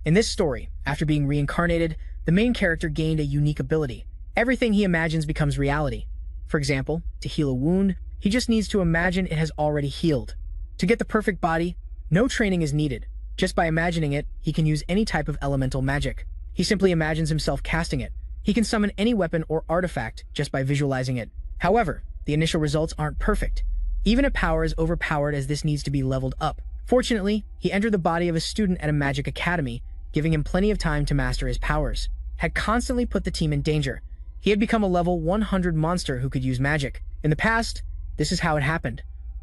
In this story, after being reincarnated, the main character gained a unique ability. Everything he imagines becomes reality. For example, to heal a wound, he just needs to imagine it has already healed. To get the perfect body, no training is needed. Just by imagining it, he can use any type of elemental magic. He simply imagines himself casting it. He can summon any weapon or artifact just by visualizing it. However, the initial results aren't perfect. Even a power is overpowered as this needs to be leveled up. Fortunately, he entered the body of a student at a magic academy, giving him plenty of time to master his powers. Had constantly put the team in danger. He had become a level 100 monster who could use magic. In the past, this is how it happened.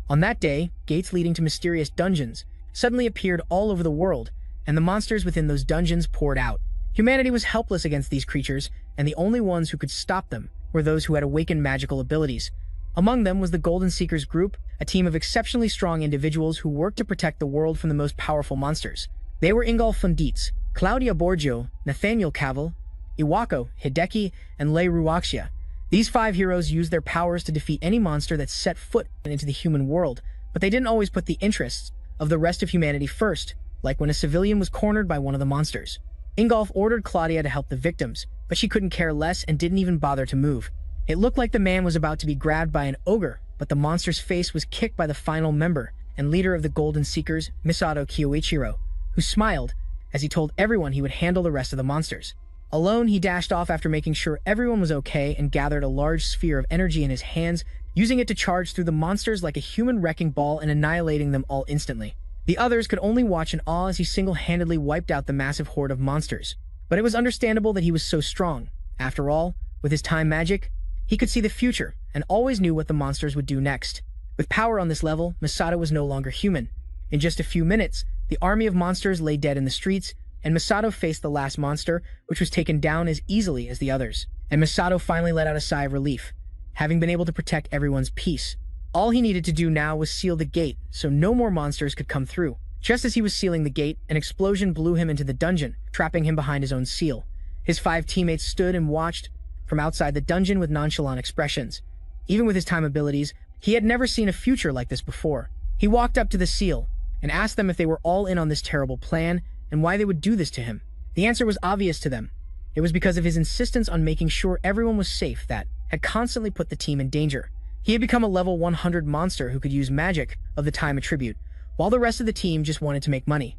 On that day, gates leading to mysterious dungeons suddenly appeared all over the world, and the monsters within those dungeons poured out. Humanity was helpless against these creatures, and the only ones who could stop them were those who had awakened magical abilities. Among them was the Golden Seekers group, a team of exceptionally strong individuals who worked to protect the world from the most powerful monsters. They were Ingolf Funditz, Claudia Borgio, Nathaniel Cavill, Iwako, Hideki, and Lei Ruaxia. These 5 heroes used their powers to defeat any monster that set foot into the human world, but they didn't always put the interests of the rest of humanity first, like when a civilian was cornered by one of the monsters. Ingolf ordered Claudia to help the victims, but she couldn't care less and didn't even bother to move. It looked like the man was about to be grabbed by an ogre, but the monster's face was kicked by the final member and leader of the Golden Seekers, Misato Kyoichiro, who smiled as he told everyone he would handle the rest of the monsters. Alone, he dashed off after making sure everyone was okay and gathered a large sphere of energy in his hands, using it to charge through the monsters like a human wrecking ball and annihilating them all instantly. The others could only watch in awe as he single-handedly wiped out the massive horde of monsters. But it was understandable that he was so strong. After all, with his time magic, he could see the future and always knew what the monsters would do next. With power on this level, Misato was no longer human. In just a few minutes, the army of monsters lay dead in the streets, and Misato faced the last monster, which was taken down as easily as the others. And Misato finally let out a sigh of relief, having been able to protect everyone's peace. All he needed to do now was seal the gate, so no more monsters could come through. Just as he was sealing the gate, an explosion blew him into the dungeon, trapping him behind his own seal. His 5 teammates stood and watched from outside the dungeon with nonchalant expressions. Even with his time abilities, he had never seen a future like this before. He walked up to the seal and asked them if they were all in on this terrible plan and why they would do this to him. The answer was obvious to them. It was because of his insistence on making sure everyone was safe that had constantly put the team in danger. He had become a level 100 monster who could use magic of the time attribute, while the rest of the team just wanted to make money.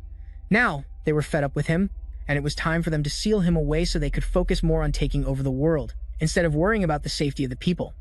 Now, they were fed up with him, and it was time for them to seal him away so they could focus more on taking over the world, instead of worrying about the safety of the people.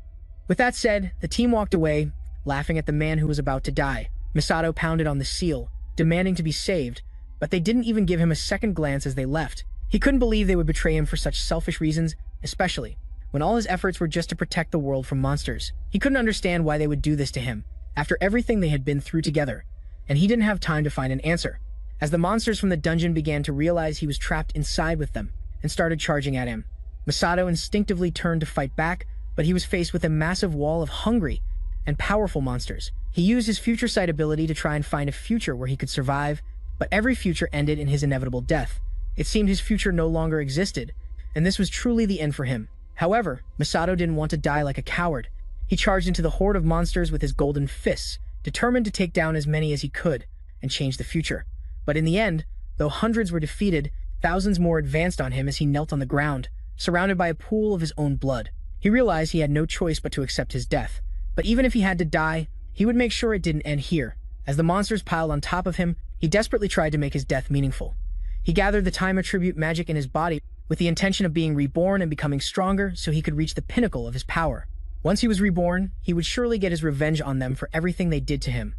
With that said, the team walked away, laughing at the man who was about to die. Misato pounded on the seal, demanding to be saved, but they didn't even give him a second glance as they left. He couldn't believe they would betray him for such selfish reasons, especially when all his efforts were just to protect the world from monsters. He couldn't understand why they would do this to him, after everything they had been through together, and he didn't have time to find an answer. As the monsters from the dungeon began to realize he was trapped inside with them, and started charging at him, Misato instinctively turned to fight back, but he was faced with a massive wall of hungry and powerful monsters. He used his future sight ability to try and find a future where he could survive, but every future ended in his inevitable death. It seemed his future no longer existed, and this was truly the end for him. However, Misato didn't want to die like a coward. He charged into the horde of monsters with his golden fists, determined to take down as many as he could and change the future. But in the end, though hundreds were defeated, thousands more advanced on him as he knelt on the ground, surrounded by a pool of his own blood. He realized he had no choice but to accept his death. But even if he had to die, he would make sure it didn't end here. As the monsters piled on top of him, he desperately tried to make his death meaningful. He gathered the time attribute magic in his body with the intention of being reborn and becoming stronger so he could reach the pinnacle of his power. Once he was reborn, he would surely get his revenge on them for everything they did to him.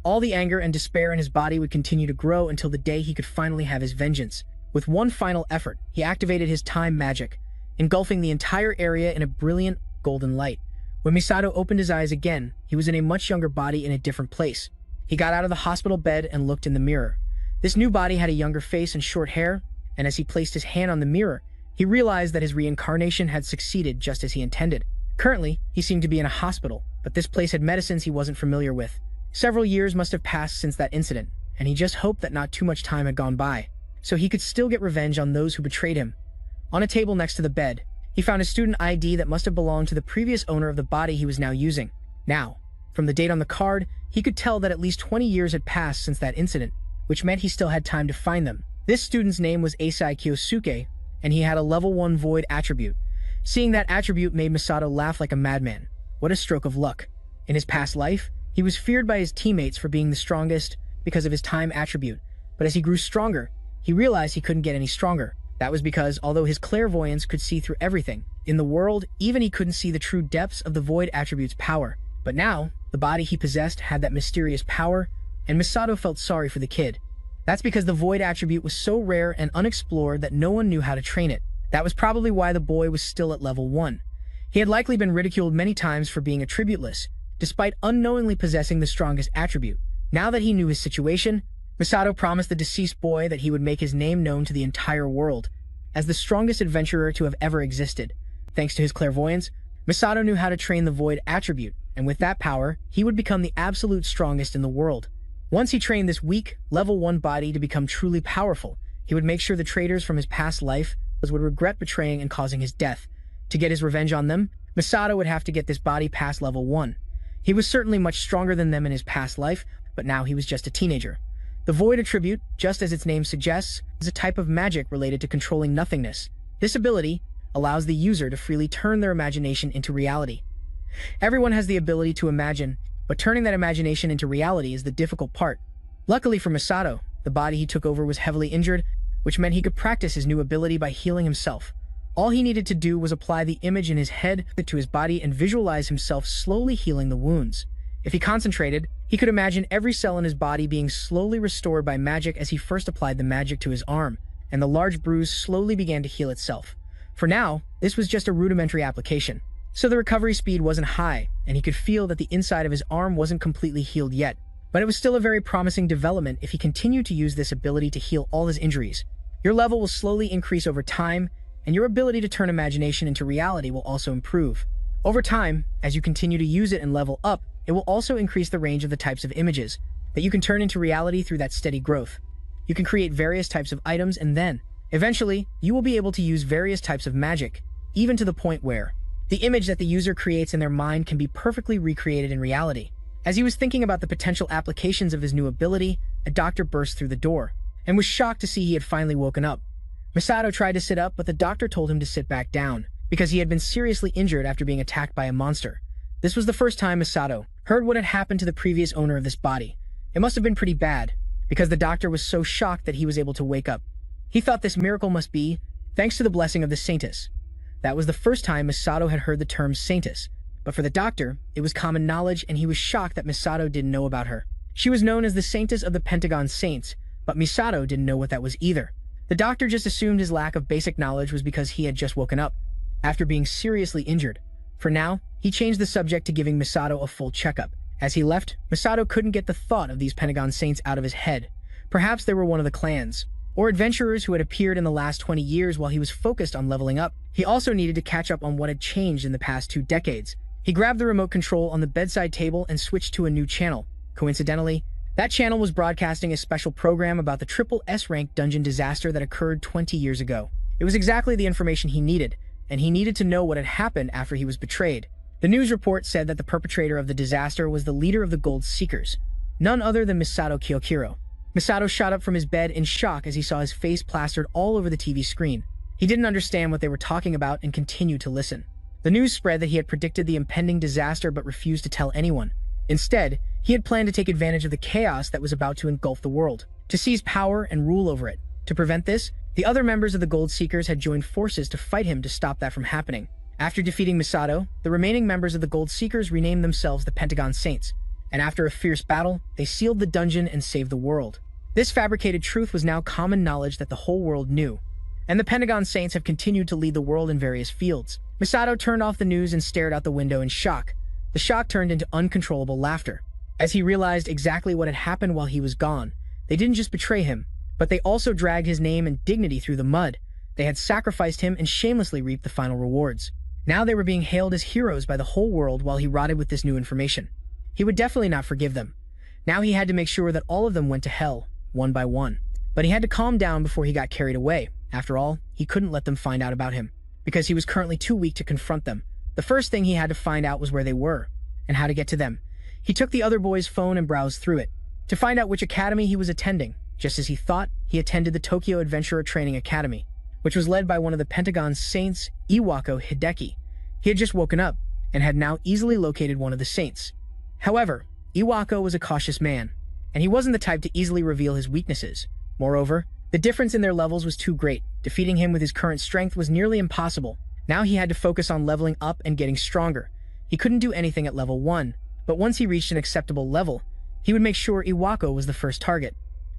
All the anger and despair in his body would continue to grow until the day he could finally have his vengeance. With one final effort, he activated his time magic, engulfing the entire area in a brilliant golden light. When Misato opened his eyes again, he was in a much younger body in a different place. He got out of the hospital bed and looked in the mirror. This new body had a younger face and short hair, and as he placed his hand on the mirror, he realized that his reincarnation had succeeded just as he intended. Currently, he seemed to be in a hospital, but this place had medicines he wasn't familiar with. Several years must have passed since that incident, and he just hoped that not too much time had gone by, so he could still get revenge on those who betrayed him. On a table next to the bed, he found a student ID that must have belonged to the previous owner of the body he was now using. Now, from the date on the card, he could tell that at least 20 years had passed since that incident, which meant he still had time to find them. This student's name was Asai Kyosuke, and he had a level 1 void attribute. Seeing that attribute made Masato laugh like a madman. What a stroke of luck. In his past life, he was feared by his teammates for being the strongest because of his time attribute, but as he grew stronger, he realized he couldn't get any stronger. That was because, although his clairvoyance could see through everything in the world, even he couldn't see the true depths of the void attribute's power. But now, the body he possessed had that mysterious power, and Masato felt sorry for the kid. That's because the void attribute was so rare and unexplored that no one knew how to train it. That was probably why the boy was still at level 1. He had likely been ridiculed many times for being attributeless, despite unknowingly possessing the strongest attribute. Now that he knew his situation, Masato promised the deceased boy that he would make his name known to the entire world as the strongest adventurer to have ever existed. Thanks to his clairvoyance, Masato knew how to train the void attribute, and with that power, he would become the absolute strongest in the world. Once he trained this weak, level 1 body to become truly powerful, he would make sure the traitors from his past life would regret betraying and causing his death. To get his revenge on them, Masato would have to get this body past level 1. He was certainly much stronger than them in his past life, but now he was just a teenager. The void attribute, just as its name suggests, is a type of magic related to controlling nothingness. This ability allows the user to freely turn their imagination into reality. Everyone has the ability to imagine, but turning that imagination into reality is the difficult part. Luckily for Masato, the body he took over was heavily injured, which meant he could practice his new ability by healing himself. All he needed to do was apply the image in his head to his body and visualize himself slowly healing the wounds. If he concentrated, he could imagine every cell in his body being slowly restored by magic as he first applied the magic to his arm, and the large bruise slowly began to heal itself. For now, this was just a rudimentary application, so the recovery speed wasn't high, and he could feel that the inside of his arm wasn't completely healed yet. But it was still a very promising development if he continued to use this ability to heal all his injuries. Your level will slowly increase over time, and your ability to turn imagination into reality will also improve. Over time, as you continue to use it and level up, it will also increase the range of the types of images that you can turn into reality through that steady growth. You can create various types of items, and then, eventually, you will be able to use various types of magic, even to the point where the image that the user creates in their mind can be perfectly recreated in reality. As he was thinking about the potential applications of his new ability, a doctor burst through the door and was shocked to see he had finally woken up. Masato tried to sit up, but the doctor told him to sit back down because he had been seriously injured after being attacked by a monster. This was the first time Masato heard what had happened to the previous owner of this body. It must have been pretty bad, because the doctor was so shocked that he was able to wake up. He thought this miracle must be thanks to the blessing of the Saintess. That was the first time Masato had heard the term Saintess, but for the doctor, it was common knowledge, and he was shocked that Masato didn't know about her. She was known as the Saintess of the Pentagon Saints, but Masato didn't know what that was either. The doctor just assumed his lack of basic knowledge was because he had just woken up, after being seriously injured. For now, he changed the subject to giving Masato a full checkup. As he left, Masato couldn't get the thought of these Pentagon Saints out of his head. Perhaps they were one of the clans, or adventurers who had appeared in the last 20 years while he was focused on leveling up. He also needed to catch up on what had changed in the past 2 decades. He grabbed the remote control on the bedside table and switched to a new channel. Coincidentally, that channel was broadcasting a special program about the triple S-rank dungeon disaster that occurred 20 years ago. It was exactly the information he needed, and he needed to know what had happened after he was betrayed. The news report said that the perpetrator of the disaster was the leader of the Gold Seekers, none other than Masato Kyokiro. Masato shot up from his bed in shock as he saw his face plastered all over the TV screen. He didn't understand what they were talking about and continued to listen. The news spread that he had predicted the impending disaster but refused to tell anyone. Instead, he had planned to take advantage of the chaos that was about to engulf the world, to seize power and rule over it. To prevent this, the other members of the Gold Seekers had joined forces to fight him to stop that from happening. After defeating Masato, the remaining members of the Gold Seekers renamed themselves the Pentagon Saints, and after a fierce battle, they sealed the dungeon and saved the world. This fabricated truth was now common knowledge that the whole world knew, and the Pentagon Saints have continued to lead the world in various fields. Masato turned off the news and stared out the window in shock. The shock turned into uncontrollable laughter. As he realized exactly what had happened while he was gone, they didn't just betray him, but they also dragged his name and dignity through the mud. They had sacrificed him and shamelessly reaped the final rewards. Now they were being hailed as heroes by the whole world while he rotted with this new information. He would definitely not forgive them. Now he had to make sure that all of them went to hell, one by one. But he had to calm down before he got carried away. After all, he couldn't let them find out about him, because he was currently too weak to confront them. The first thing he had to find out was where they were, and how to get to them. He took the other boy's phone and browsed through it, to find out which academy he was attending. Just as he thought, he attended the Tokyo Adventurer Training Academy, which was led by one of the Pentagon's saints, Iwako Hideki. He had just woken up and had now easily located one of the saints. However, Iwako was a cautious man, and he wasn't the type to easily reveal his weaknesses. Moreover, the difference in their levels was too great. Defeating him with his current strength was nearly impossible. Now he had to focus on leveling up and getting stronger. He couldn't do anything at level 1, but once he reached an acceptable level, he would make sure Iwako was the first target.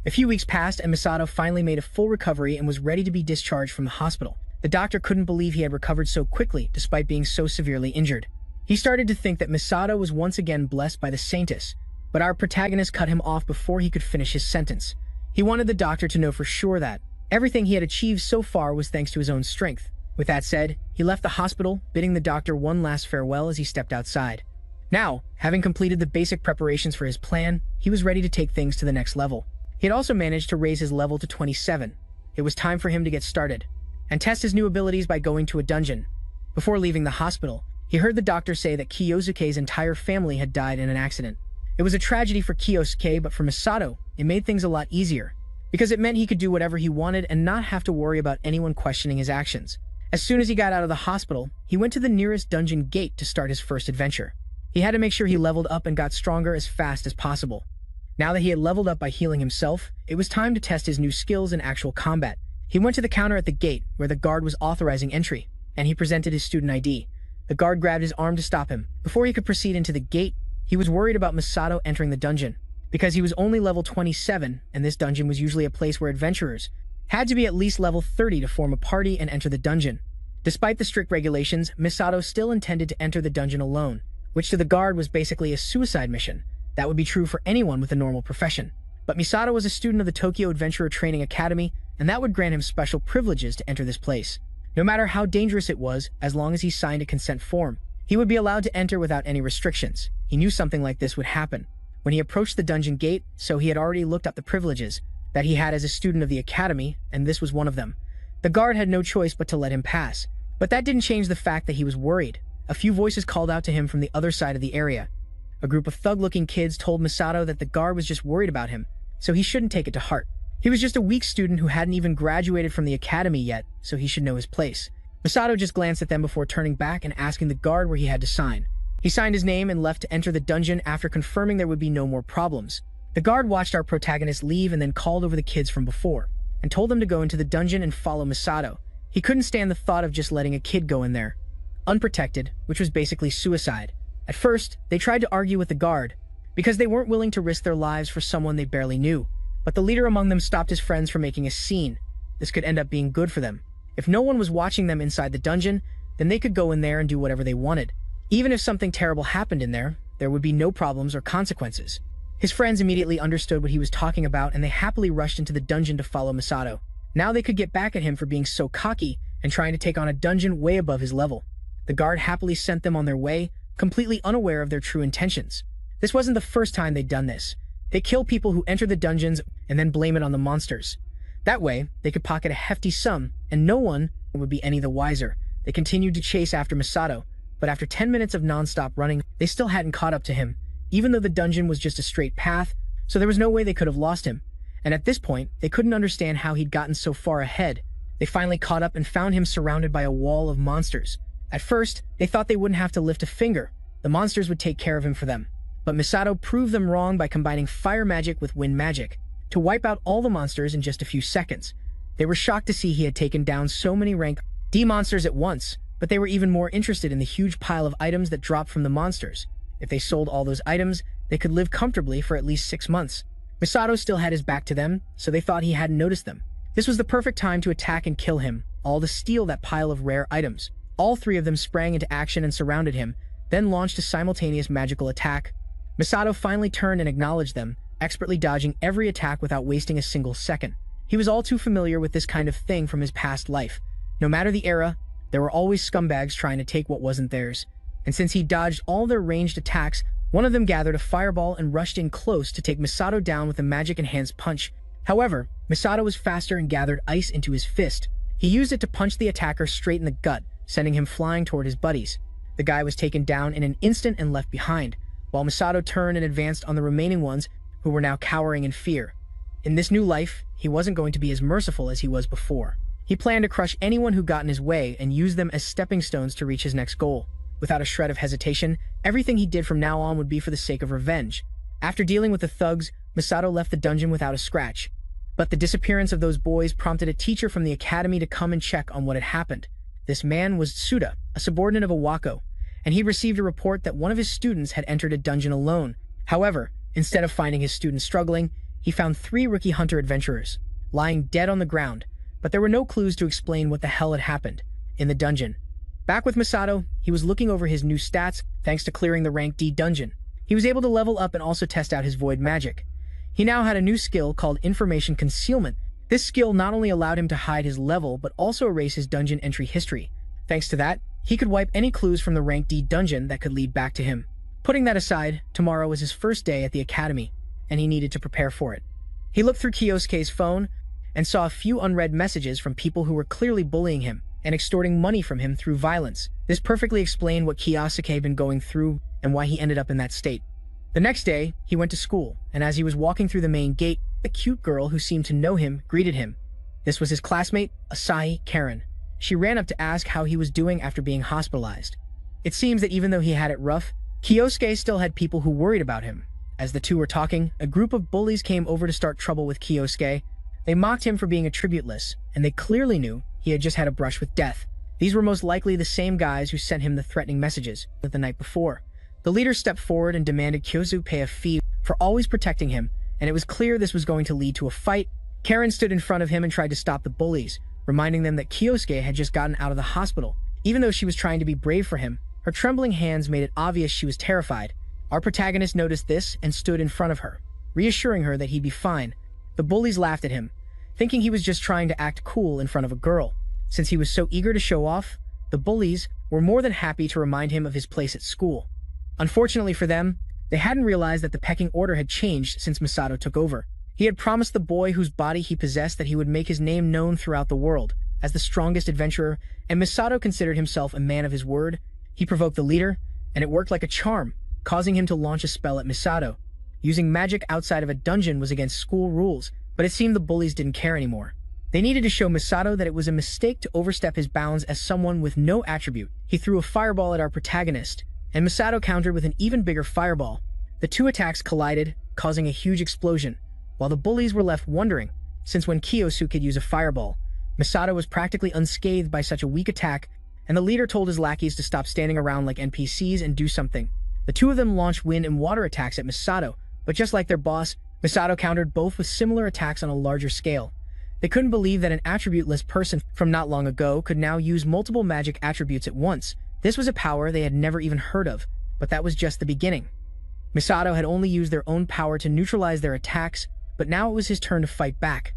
A few weeks passed and Misato finally made a full recovery and was ready to be discharged from the hospital. The doctor couldn't believe he had recovered so quickly despite being so severely injured. He started to think that Misato was once again blessed by the Saintess, but our protagonist cut him off before he could finish his sentence. He wanted the doctor to know for sure that everything he had achieved so far was thanks to his own strength. With that said, he left the hospital, bidding the doctor one last farewell as he stepped outside. Now, having completed the basic preparations for his plan, he was ready to take things to the next level. He had also managed to raise his level to 27. It was time for him to get started and test his new abilities by going to a dungeon. Before leaving the hospital, he heard the doctor say that Kiyosuke's entire family had died in an accident. It was a tragedy for Kiyosuke, but for Misato, it made things a lot easier, because it meant he could do whatever he wanted and not have to worry about anyone questioning his actions. As soon as he got out of the hospital, he went to the nearest dungeon gate to start his first adventure. He had to make sure he leveled up and got stronger as fast as possible. Now that he had leveled up by healing himself, it was time to test his new skills in actual combat. He went to the counter at the gate, where the guard was authorizing entry, and he presented his student ID. The guard grabbed his arm to stop him. Before he could proceed into the gate, he was worried about Misato entering the dungeon, because he was only level 27, and this dungeon was usually a place where adventurers had to be at least level 30 to form a party and enter the dungeon. Despite the strict regulations, Misato still intended to enter the dungeon alone, which to the guard was basically a suicide mission. That would be true for anyone with a normal profession. But Misato was a student of the Tokyo Adventurer Training Academy, and that would grant him special privileges to enter this place. No matter how dangerous it was, as long as he signed a consent form, he would be allowed to enter without any restrictions. He knew something like this would happen when he approached the dungeon gate, so he had already looked up the privileges that he had as a student of the academy, and this was one of them. The guard had no choice but to let him pass, but that didn't change the fact that he was worried. A few voices called out to him from the other side of the area. A group of thug-looking kids told Misato that the guard was just worried about him, so he shouldn't take it to heart. He was just a weak student who hadn't even graduated from the academy yet, so he should know his place. Misato just glanced at them before turning back and asking the guard where he had to sign. He signed his name and left to enter the dungeon after confirming there would be no more problems. The guard watched our protagonist leave and then called over the kids from before, and told them to go into the dungeon and follow Misato. He couldn't stand the thought of just letting a kid go in there, unprotected, which was basically suicide. At first, they tried to argue with the guard, because they weren't willing to risk their lives for someone they barely knew. But the leader among them stopped his friends from making a scene. This could end up being good for them. If no one was watching them inside the dungeon, then they could go in there and do whatever they wanted. Even if something terrible happened in there, there would be no problems or consequences. His friends immediately understood what he was talking about, and they happily rushed into the dungeon to follow Misato. Now they could get back at him for being so cocky and trying to take on a dungeon way above his level. The guard happily sent them on their way, completely unaware of their true intentions. This wasn't the first time they'd done this. They kill people who enter the dungeons and then blame it on the monsters. That way, they could pocket a hefty sum, and no one would be any the wiser. They continued to chase after Misato, but after 10 minutes of non-stop running, they still hadn't caught up to him, even though the dungeon was just a straight path, so there was no way they could have lost him. And at this point, they couldn't understand how he'd gotten so far ahead. They finally caught up and found him surrounded by a wall of monsters. At first, they thought they wouldn't have to lift a finger. The monsters would take care of him for them. But Misato proved them wrong by combining fire magic with wind magic to wipe out all the monsters in just a few seconds. They were shocked to see he had taken down so many rank D monsters at once, but they were even more interested in the huge pile of items that dropped from the monsters. If they sold all those items, they could live comfortably for at least 6 months. Misato still had his back to them, so they thought he hadn't noticed them. This was the perfect time to attack and kill him, all to steal that pile of rare items. All three of them sprang into action and surrounded him, then launched a simultaneous magical attack. Misato finally turned and acknowledged them, expertly dodging every attack without wasting a single second. He was all too familiar with this kind of thing from his past life. No matter the era, there were always scumbags trying to take what wasn't theirs. And since he dodged all their ranged attacks, one of them gathered a fireball and rushed in close to take Misato down with a magic-enhanced punch. However, Misato was faster and gathered ice into his fist. He used it to punch the attacker straight in the gut, sending him flying toward his buddies. The guy was taken down in an instant and left behind, while Misato turned and advanced on the remaining ones who were now cowering in fear. In this new life, he wasn't going to be as merciful as he was before. He planned to crush anyone who got in his way and use them as stepping stones to reach his next goal. Without a shred of hesitation, everything he did from now on would be for the sake of revenge. After dealing with the thugs, Masato left the dungeon without a scratch. But the disappearance of those boys prompted a teacher from the academy to come and check on what had happened. This man was Tsuda, a subordinate of Owako, and he received a report that one of his students had entered a dungeon alone. However, instead of finding his student struggling, he found 3 rookie hunter adventurers, lying dead on the ground, but there were no clues to explain what the hell had happened in the dungeon. Back with Masato, he was looking over his new stats thanks to clearing the rank D dungeon. He was able to level up and also test out his void magic. He now had a new skill called information concealment. This skill not only allowed him to hide his level, but also erase his dungeon entry history. Thanks to that, he could wipe any clues from the rank D dungeon that could lead back to him. Putting that aside, tomorrow was his first day at the academy, and he needed to prepare for it. He looked through Kyosuke's phone and saw a few unread messages from people who were clearly bullying him and extorting money from him through violence. This perfectly explained what Kyosuke had been going through and why he ended up in that state. The next day, he went to school, and as he was walking through the main gate, a cute girl who seemed to know him greeted him. This was his classmate, Asahi Karen. She ran up to ask how he was doing after being hospitalized. It seems that even though he had it rough, Kyosuke still had people who worried about him. As the two were talking, a group of bullies came over to start trouble with Kyosuke. They mocked him for being attributeless, and they clearly knew he had just had a brush with death. These were most likely the same guys who sent him the threatening messages the night before. The leader stepped forward and demanded Kyosuke pay a fee for always protecting him, and it was clear this was going to lead to a fight. Karen stood in front of him and tried to stop the bullies, reminding them that Kyosuke had just gotten out of the hospital. Even though she was trying to be brave for him, her trembling hands made it obvious she was terrified. Our protagonist noticed this and stood in front of her, reassuring her that he'd be fine. The bullies laughed at him, thinking he was just trying to act cool in front of a girl. Since he was so eager to show off, the bullies were more than happy to remind him of his place at school. Unfortunately for them, they hadn't realized that the pecking order had changed since Masato took over. He had promised the boy whose body he possessed that he would make his name known throughout the world as the strongest adventurer, and Masato considered himself a man of his word. He provoked the leader, and it worked like a charm, causing him to launch a spell at Masato. Using magic outside of a dungeon was against school rules, but it seemed the bullies didn't care anymore. They needed to show Masato that it was a mistake to overstep his bounds as someone with no attribute. He threw a fireball at our protagonist, and Masato countered with an even bigger fireball. The two attacks collided, causing a huge explosion, while the bullies were left wondering, since when Kyosuke could use a fireball, Masato was practically unscathed by such a weak attack, and the leader told his lackeys to stop standing around like NPCs and do something. The two of them launched wind and water attacks at Masato, but just like their boss, Masato countered both with similar attacks on a larger scale. They couldn't believe that an attributeless person from not long ago could now use multiple magic attributes at once. This was a power they had never even heard of, but that was just the beginning. Masato had only used their own power to neutralize their attacks, but now it was his turn to fight back.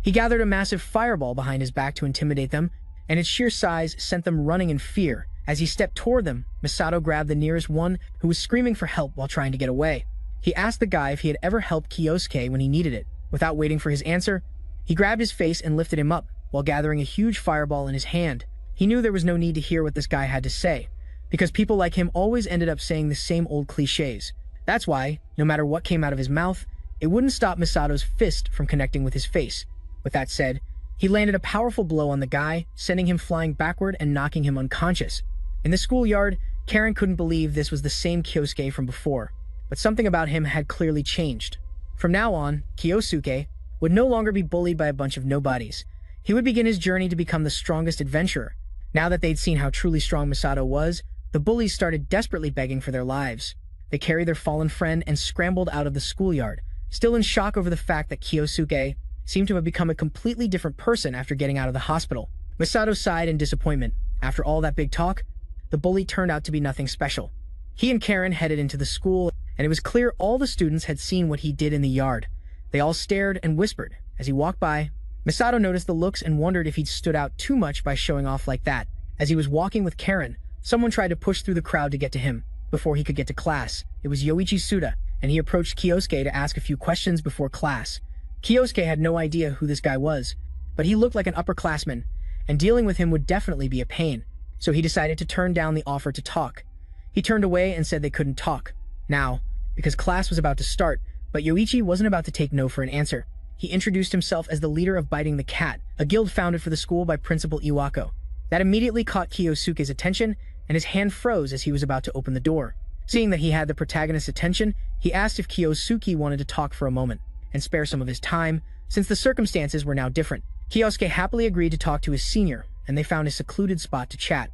He gathered a massive fireball behind his back to intimidate them, and its sheer size sent them running in fear. As he stepped toward them, Masato grabbed the nearest one who was screaming for help while trying to get away. He asked the guy if he had ever helped Kyosuke when he needed it. Without waiting for his answer, he grabbed his face and lifted him up while gathering a huge fireball in his hand. He knew there was no need to hear what this guy had to say, because people like him always ended up saying the same old cliches. That's why, no matter what came out of his mouth, it wouldn't stop Misato's fist from connecting with his face. With that said, he landed a powerful blow on the guy, sending him flying backward and knocking him unconscious. In the schoolyard, Karen couldn't believe this was the same Kyosuke from before, but something about him had clearly changed. From now on, Kyosuke would no longer be bullied by a bunch of nobodies. He would begin his journey to become the strongest adventurer. Now that they'd seen how truly strong Masato was, the bullies started desperately begging for their lives. They carried their fallen friend and scrambled out of the schoolyard, still in shock over the fact that Kyosuke seemed to have become a completely different person after getting out of the hospital. Masato sighed in disappointment. After all that big talk, the bully turned out to be nothing special. He and Karen headed into the school, and it was clear all the students had seen what he did in the yard. They all stared and whispered. As he walked by, Masato noticed the looks and wondered if he'd stood out too much by showing off like that. As he was walking with Karen, someone tried to push through the crowd to get to him before he could get to class. It was Yoichi Suda, and he approached Kyosuke to ask a few questions before class. Kyosuke had no idea who this guy was, but he looked like an upperclassman, and dealing with him would definitely be a pain, so he decided to turn down the offer to talk. He turned away and said they couldn't talk now, because class was about to start, but Yoichi wasn't about to take no for an answer. he introduced himself as the leader of Biting the Cat, a guild founded for the school by Principal Iwako. That immediately caught Kiyosuke's attention, and his hand froze as he was about to open the door. Seeing that he had the protagonist's attention, he asked if Kiyosuke wanted to talk for a moment and spare some of his time, since the circumstances were now different. Kiyosuke happily agreed to talk to his senior, and they found a secluded spot to chat.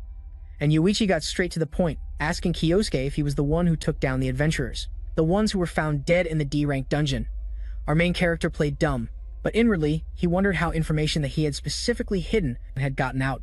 And Yoichi got straight to the point, asking Kiyosuke if he was the one who took down the adventurers, the ones who were found dead in the D-rank dungeon. Our main character played dumb, but inwardly, he wondered how information that he had specifically hidden and had gotten out.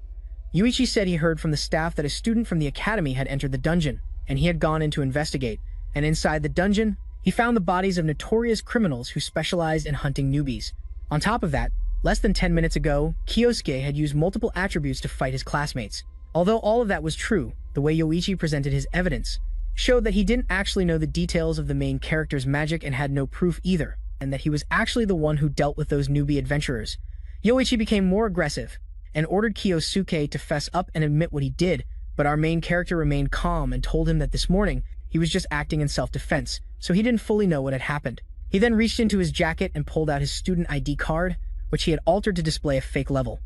Yoichi said he heard from the staff that a student from the academy had entered the dungeon, and he had gone in to investigate, and inside the dungeon, he found the bodies of notorious criminals who specialized in hunting newbies. On top of that, less than 10 minutes ago, Kiyosuke had used multiple attributes to fight his classmates. Although all of that was true, the way Yoichi presented his evidence showed that he didn't actually know the details of the main character's magic and had no proof either, and that he was actually the one who dealt with those newbie adventurers. Yoichi became more aggressive and ordered Kiyosuke to fess up and admit what he did, but our main character remained calm and told him that this morning he was just acting in self-defense, so he didn't fully know what had happened. He then reached into his jacket and pulled out his student ID card, which he had altered to display a fake level.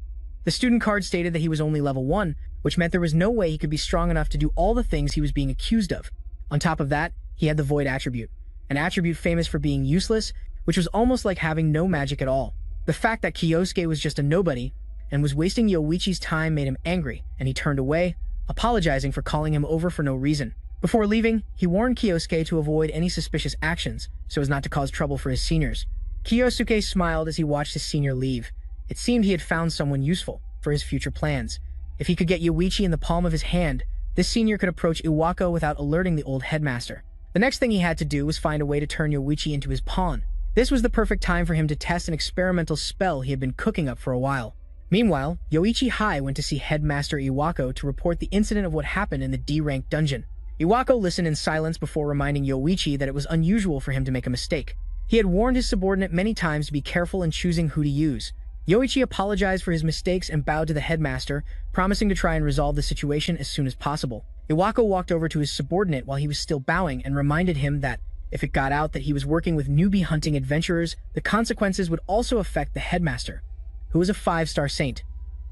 The student card stated that he was only level 1, which meant there was no way he could be strong enough to do all the things he was being accused of. On top of that, he had the Void attribute, an attribute famous for being useless, which was almost like having no magic at all. The fact that Kiyosuke was just a nobody and was wasting Yoichi's time made him angry, and he turned away, apologizing for calling him over for no reason. Before leaving, he warned Kiyosuke to avoid any suspicious actions so as not to cause trouble for his seniors. Kiyosuke smiled as he watched his senior leave. It seemed he had found someone useful for his future plans. If he could get Yoichi in the palm of his hand, this senior could approach Iwako without alerting the old headmaster. The next thing he had to do was find a way to turn Yoichi into his pawn. This was the perfect time for him to test an experimental spell he had been cooking up for a while. Meanwhile, Yoichi Hai went to see Headmaster Iwako to report the incident of what happened in the D-rank dungeon. Iwako listened in silence before reminding Yoichi that it was unusual for him to make a mistake. He had warned his subordinate many times to be careful in choosing who to use. Yoichi apologized for his mistakes and bowed to the headmaster, promising to try and resolve the situation as soon as possible. Iwako walked over to his subordinate while he was still bowing and reminded him that if it got out that he was working with newbie hunting adventurers, the consequences would also affect the headmaster, who was a 5-star saint.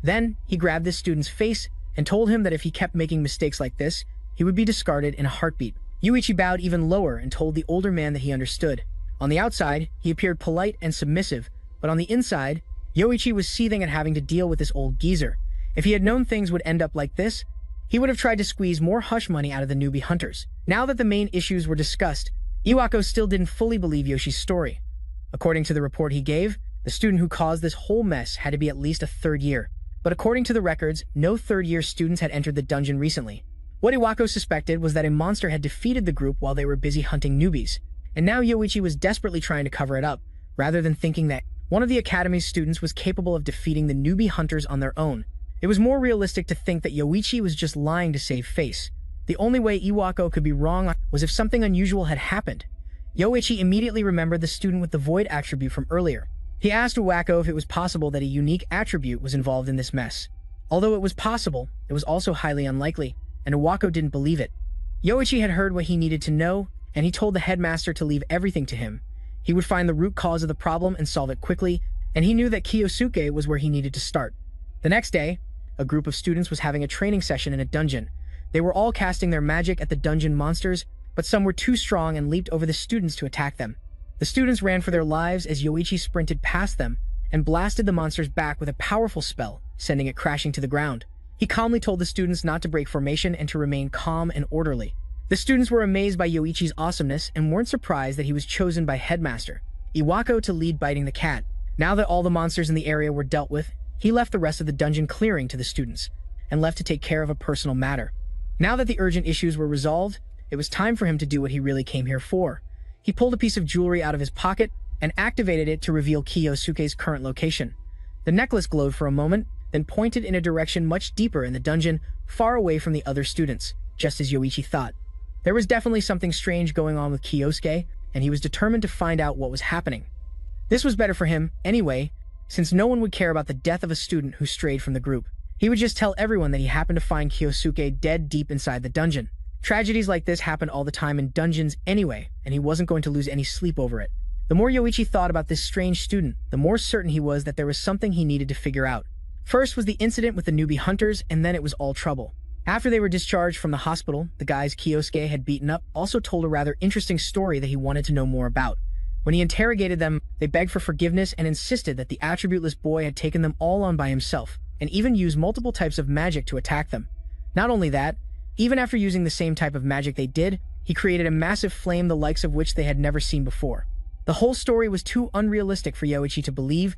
Then, he grabbed this student's face and told him that if he kept making mistakes like this, he would be discarded in a heartbeat. Yoichi bowed even lower and told the older man that he understood. On the outside, he appeared polite and submissive, but on the inside, Yoichi was seething at having to deal with this old geezer. If he had known things would end up like this, he would have tried to squeeze more hush money out of the newbie hunters. Now that the main issues were discussed, Iwako still didn't fully believe Yoshi's story. According to the report he gave, the student who caused this whole mess had to be at least a 3rd year. But according to the records, no 3rd-year students had entered the dungeon recently. What Iwako suspected was that a monster had defeated the group while they were busy hunting newbies, and now Yoichi was desperately trying to cover it up, rather than thinking that one of the academy's students was capable of defeating the newbie hunters on their own. It was more realistic to think that Yoichi was just lying to save face. The only way Iwako could be wrong was if something unusual had happened. Yoichi immediately remembered the student with the Void attribute from earlier. He asked Iwako if it was possible that a unique attribute was involved in this mess. Although it was possible, it was also highly unlikely, and Iwako didn't believe it. Yoichi had heard what he needed to know, and he told the headmaster to leave everything to him. He would find the root cause of the problem and solve it quickly, and he knew that Kiyosuke was where he needed to start. The next day, a group of students was having a training session in a dungeon. They were all casting their magic at the dungeon monsters, but some were too strong and leaped over the students to attack them. The students ran for their lives as Yoichi sprinted past them and blasted the monsters back with a powerful spell, sending it crashing to the ground. He calmly told the students not to break formation and to remain calm and orderly. The students were amazed by Yoichi's awesomeness and weren't surprised that he was chosen by Headmaster Iwako to lead Biting the Cat. Now that all the monsters in the area were dealt with, he left the rest of the dungeon clearing to the students and left to take care of a personal matter. Now that the urgent issues were resolved, it was time for him to do what he really came here for. He pulled a piece of jewelry out of his pocket and activated it to reveal Kiyosuke's current location. The necklace glowed for a moment, then pointed in a direction much deeper in the dungeon, far away from the other students, just as Yoichi thought. There was definitely something strange going on with Kiyosuke, and he was determined to find out what was happening. This was better for him, anyway, since no one would care about the death of a student who strayed from the group. He would just tell everyone that he happened to find Kiyosuke dead deep inside the dungeon. Tragedies like this happened all the time in dungeons anyway, and he wasn't going to lose any sleep over it. The more Yoichi thought about this strange student, the more certain he was that there was something he needed to figure out. First was the incident with the newbie hunters, and then it was all trouble. After they were discharged from the hospital, the guys Kyosuke had beaten up also told a rather interesting story that he wanted to know more about. When he interrogated them, they begged for forgiveness and insisted that the attributeless boy had taken them all on by himself, and even used multiple types of magic to attack them. Not only that, even after using the same type of magic they did, he created a massive flame the likes of which they had never seen before. The whole story was too unrealistic for Yoichi to believe,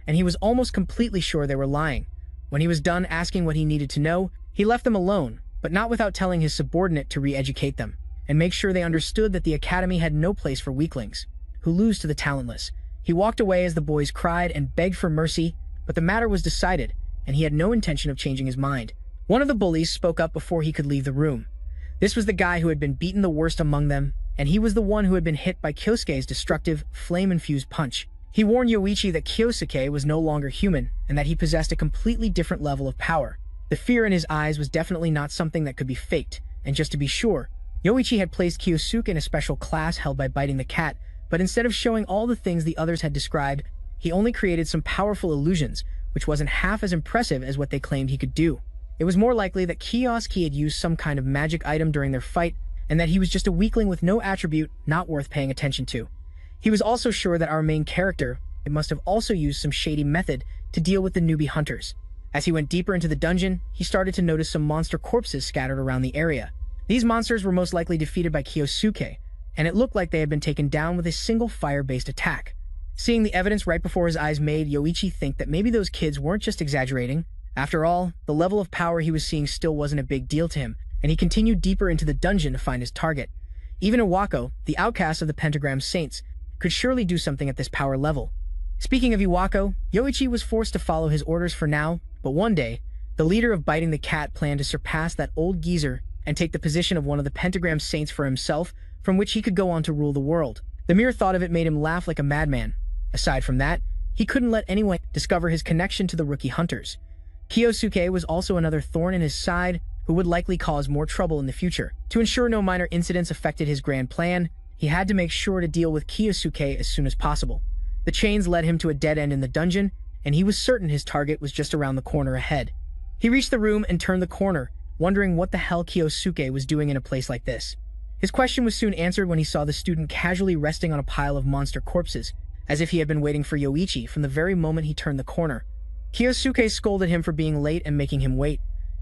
and he was almost completely sure they were lying. When he was done asking what he needed to know, he left them alone, but not without telling his subordinate to re-educate them, and make sure they understood that the academy had no place for weaklings, who lose to the talentless. He walked away as the boys cried and begged for mercy, but the matter was decided, and he had no intention of changing his mind. One of the bullies spoke up before he could leave the room. This was the guy who had been beaten the worst among them, and he was the one who had been hit by Kyosuke's destructive, flame-infused punch. He warned Yoichi that Kyosuke was no longer human, and that he possessed a completely different level of power. The fear in his eyes was definitely not something that could be faked, and just to be sure, Yoichi had placed Kyosuke in a special class held by biting the cat, but instead of showing all the things the others had described, he only created some powerful illusions, which wasn't half as impressive as what they claimed he could do. It was more likely that Kyosuke had used some kind of magic item during their fight, and that he was just a weakling with no attribute not worth paying attention to. He was also sure that our main character must have also used some shady method to deal with the newbie hunters. As he went deeper into the dungeon, he started to notice some monster corpses scattered around the area. These monsters were most likely defeated by Kyosuke, and it looked like they had been taken down with a single fire-based attack. Seeing the evidence right before his eyes made Yoichi think that maybe those kids weren't just exaggerating. After all, the level of power he was seeing still wasn't a big deal to him, and he continued deeper into the dungeon to find his target. Even Iwako, the outcast of the Pentagram Saints, could surely do something at this power level. Speaking of Iwako, Yoichi was forced to follow his orders for now, but one day, the leader of Biting the Cat planned to surpass that old geezer and take the position of one of the Pentagram Saints for himself, from which he could go on to rule the world. The mere thought of it made him laugh like a madman. Aside from that, he couldn't let anyone discover his connection to the rookie hunters. Kyosuke was also another thorn in his side, who would likely cause more trouble in the future. To ensure no minor incidents affected his grand plan, he had to make sure to deal with Kyosuke as soon as possible. The chains led him to a dead end in the dungeon, and he was certain his target was just around the corner ahead. He reached the room and turned the corner, wondering what the hell Kyosuke was doing in a place like this. His question was soon answered when he saw the student casually resting on a pile of monster corpses, as if he had been waiting for Yoichi from the very moment he turned the corner. Kyosuke scolded him for being late and making him wait.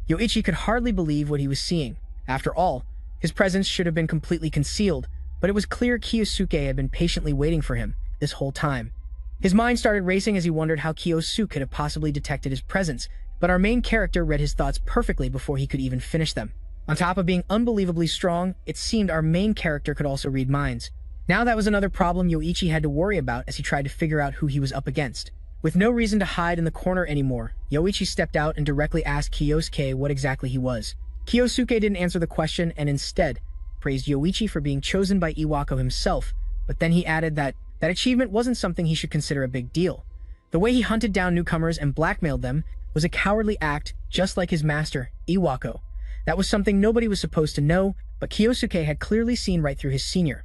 Yoichi could hardly believe what he was seeing. After all, his presence should have been completely concealed, but it was clear Kyosuke had been patiently waiting for him this whole time. His mind started racing as he wondered how Kyosuke could have possibly detected his presence, but our main character read his thoughts perfectly before he could even finish them. On top of being unbelievably strong, it seemed our main character could also read minds. Now that was another problem Yoichi had to worry about as he tried to figure out who he was up against. With no reason to hide in the corner anymore, Yoichi stepped out and directly asked Kyosuke what exactly he was. Kyosuke didn't answer the question and instead praised Yoichi for being chosen by Iwako himself, but then he added that achievement wasn't something he should consider a big deal. The way he hunted down newcomers and blackmailed them was a cowardly act, just like his master, Iwako. That was something nobody was supposed to know, but Kyosuke had clearly seen right through his senior.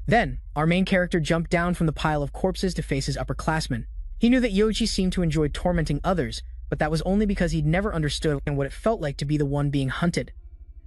Then, our main character jumped down from the pile of corpses to face his upperclassmen. He knew that Yoichi seemed to enjoy tormenting others, but that was only because he'd never understood what it felt like to be the one being hunted.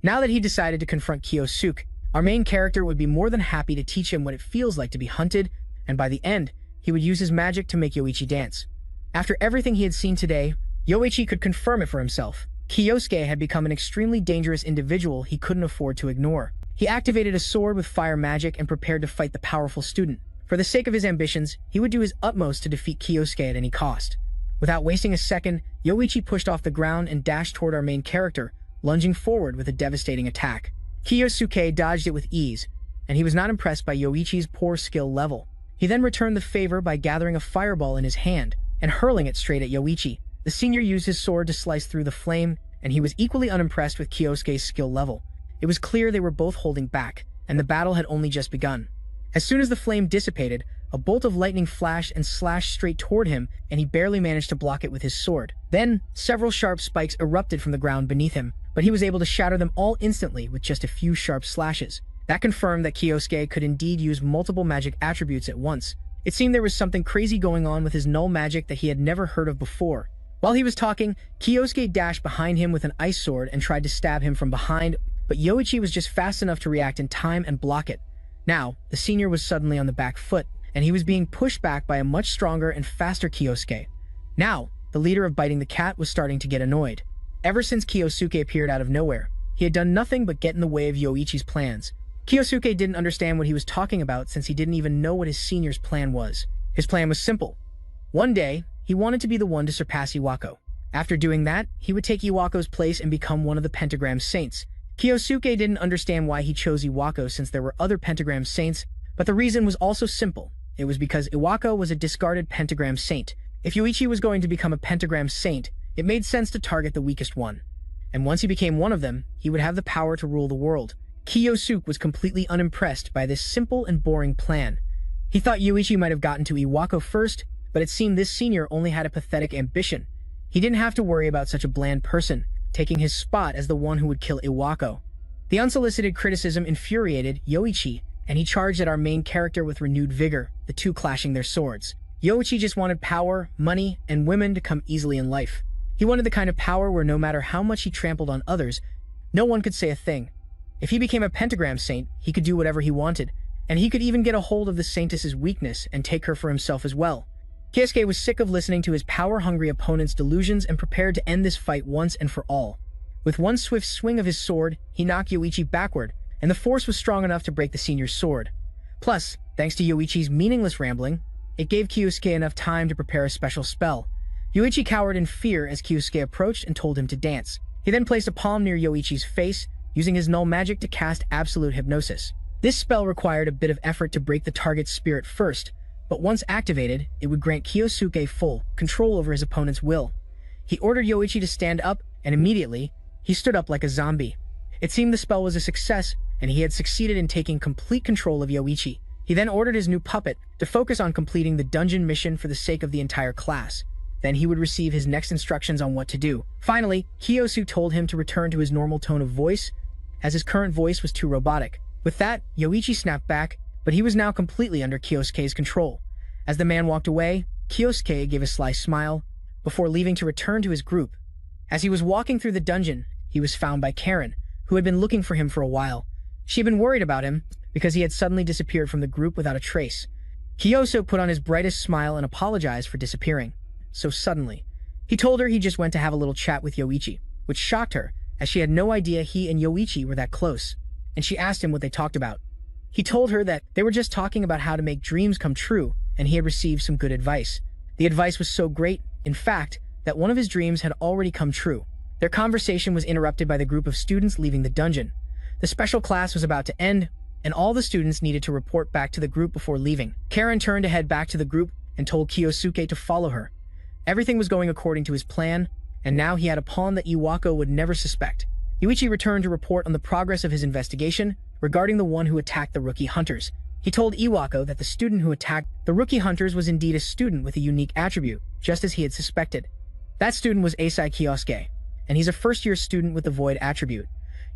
Now that he decided to confront Kyosuke, our main character would be more than happy to teach him what it feels like to be hunted, and by the end, he would use his magic to make Yoichi dance. After everything he had seen today, Yoichi could confirm it for himself. Kyosuke had become an extremely dangerous individual he couldn't afford to ignore. He activated a sword with fire magic and prepared to fight the powerful student. For the sake of his ambitions, he would do his utmost to defeat Kyosuke at any cost. Without wasting a second, Yoichi pushed off the ground and dashed toward our main character, lunging forward with a devastating attack. Kyosuke dodged it with ease, and he was not impressed by Yoichi's poor skill level. He then returned the favor by gathering a fireball in his hand and hurling it straight at Yoichi. The senior used his sword to slice through the flame, and he was equally unimpressed with Kyosuke's skill level. It was clear they were both holding back, and the battle had only just begun. As soon as the flame dissipated, a bolt of lightning flashed and slashed straight toward him, and he barely managed to block it with his sword. Then, several sharp spikes erupted from the ground beneath him, but he was able to shatter them all instantly with just a few sharp slashes. That confirmed that Kyosuke could indeed use multiple magic attributes at once. It seemed there was something crazy going on with his null magic that he had never heard of before. While he was talking, Kyosuke dashed behind him with an ice sword and tried to stab him from behind, but Yoichi was just fast enough to react in time and block it. Now, the senior was suddenly on the back foot, and he was being pushed back by a much stronger and faster Kyosuke. Now, the leader of Biting the Cat was starting to get annoyed. Ever since Kyosuke appeared out of nowhere, he had done nothing but get in the way of Yoichi's plans. Kyosuke didn't understand what he was talking about since he didn't even know what his senior's plan was. His plan was simple. One day, he wanted to be the one to surpass Iwako. After doing that, he would take Iwako's place and become one of the Pentagram Saints. Kyosuke didn't understand why he chose Iwako since there were other Pentagram Saints, but the reason was also simple. It was because Iwako was a discarded Pentagram Saint. If Yoichi was going to become a Pentagram Saint, it made sense to target the weakest one. And once he became one of them, he would have the power to rule the world. Kyosuke was completely unimpressed by this simple and boring plan. He thought Yoichi might have gotten to Iwako first, but it seemed this senior only had a pathetic ambition. He didn't have to worry about such a bland person taking his spot as the one who would kill Iwako. The unsolicited criticism infuriated Yoichi, and he charged at our main character with renewed vigor, the two clashing their swords. Yoichi just wanted power, money, and women to come easily in life. He wanted the kind of power where no matter how much he trampled on others, no one could say a thing. If he became a Pentagram Saint, he could do whatever he wanted, and he could even get a hold of the Saintess's weakness and take her for himself as well. Kyosuke was sick of listening to his power-hungry opponent's delusions and prepared to end this fight once and for all. With one swift swing of his sword, he knocked Yoichi backward, and the force was strong enough to break the senior's sword. Plus, thanks to Yoichi's meaningless rambling, it gave Kyosuke enough time to prepare a special spell. Yoichi cowered in fear as Kyosuke approached and told him to dance. He then placed a palm near Yoichi's face, using his null magic to cast absolute hypnosis. This spell required a bit of effort to break the target's spirit first, but once activated, it would grant Kyosuke full control over his opponent's will. He ordered Yoichi to stand up, and immediately, he stood up like a zombie. It seemed the spell was a success, and he had succeeded in taking complete control of Yoichi. He then ordered his new puppet to focus on completing the dungeon mission for the sake of the entire class. Then he would receive his next instructions on what to do. Finally, Kyosuke told him to return to his normal tone of voice, as his current voice was too robotic. With that, Yoichi snapped back, but he was now completely under Kyosuke's control. As the man walked away, Kyosuke gave a sly smile before leaving to return to his group. As he was walking through the dungeon, he was found by Karen, who had been looking for him for a while. She had been worried about him because he had suddenly disappeared from the group without a trace. Kyosuke put on his brightest smile and apologized for disappearing so suddenly. He told her he just went to have a little chat with Yoichi, which shocked her, as she had no idea he and Yoichi were that close, and she asked him what they talked about. He told her that they were just talking about how to make dreams come true, and he had received some good advice. The advice was so great, in fact, that one of his dreams had already come true. Their conversation was interrupted by the group of students leaving the dungeon. The special class was about to end, and all the students needed to report back to the group before leaving. Karen turned to head back to the group and told Kyosuke to follow her. Everything was going according to his plan, and now he had a pawn that Iwako would never suspect. Yoichi returned to report on the progress of his investigation regarding the one who attacked the rookie hunters. He told Iwako that the student who attacked the rookie hunters was indeed a student with a unique attribute, just as he had suspected. That student was Eisai Kyosuke, and he's a first-year student with the void attribute.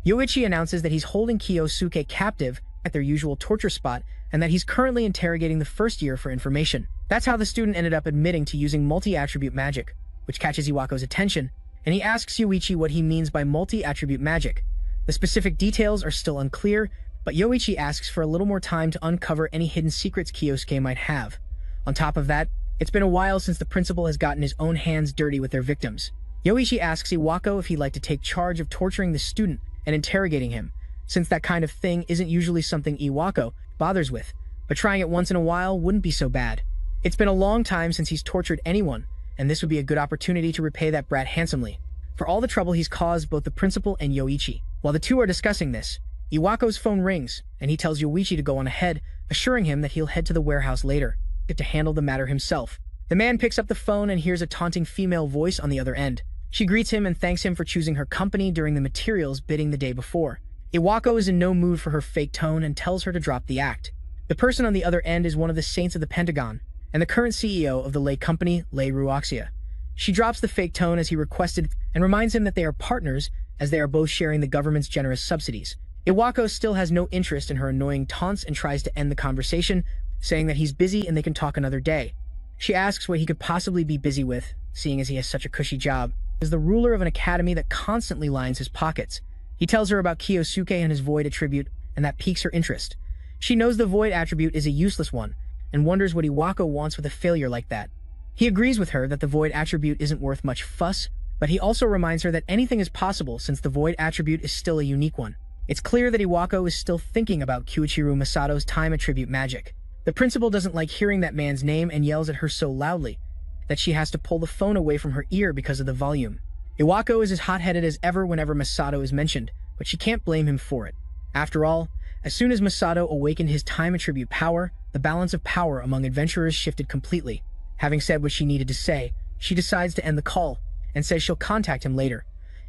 Yoichi announces that he's holding Kyosuke captive at their usual torture spot, and that he's currently interrogating the first year for information. That's how the student ended up admitting to using multi-attribute magic, which catches Iwako's attention, and he asks Yoichi what he means by multi-attribute magic. The specific details are still unclear, but Yoichi asks for a little more time to uncover any hidden secrets Kyosuke might have. On top of that, it's been a while since the principal has gotten his own hands dirty with their victims. Yoichi asks Iwako if he'd like to take charge of torturing the student and interrogating him, since that kind of thing isn't usually something Iwako bothers with, but trying it once in a while wouldn't be so bad. It's been a long time since he's tortured anyone, and this would be a good opportunity to repay that brat handsomely for all the trouble he's caused both the principal and Yoichi. While the two are discussing this, Iwako's phone rings, and he tells Yoichi to go on ahead, assuring him that he'll head to the warehouse later, to handle the matter himself. The man picks up the phone and hears a taunting female voice on the other end. She greets him and thanks him for choosing her company during the materials bidding the day before. Iwako is in no mood for her fake tone and tells her to drop the act. The person on the other end is one of the Saints of the Pentagon, and the current CEO of the Lei company, Lei Ruoxia. She drops the fake tone as he requested and reminds him that they are partners, as they are both sharing the government's generous subsidies. Iwako still has no interest in her annoying taunts and tries to end the conversation, saying that he's busy and they can talk another day. She asks what he could possibly be busy with, seeing as he has such a cushy job. He is the ruler of an academy that constantly lines his pockets. He tells her about Kiyosuke and his void attribute, and that piques her interest. She knows the void attribute is a useless one, and wonders what Iwako wants with a failure like that. He agrees with her that the void attribute isn't worth much fuss, but he also reminds her that anything is possible since the void attribute is still a unique one. It's clear that Iwako is still thinking about Kyuichiro Masato's time attribute magic. The principal doesn't like hearing that man's name and yells at her so loudly that she has to pull the phone away from her ear because of the volume. Iwako is as hot-headed as ever whenever Masato is mentioned, but she can't blame him for it. After all, as soon as Masato awakened his time attribute power, the balance of power among adventurers shifted completely. Having said what she needed to say, she decides to end the call and says she'll contact him later.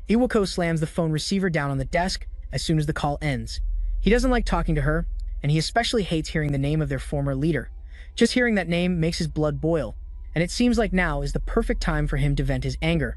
Iwako slams the phone receiver down on the desk as soon as the call ends. He doesn't like talking to her, and he especially hates hearing the name of their former leader. Just hearing that name makes his blood boil, and it seems like now is the perfect time for him to vent his anger.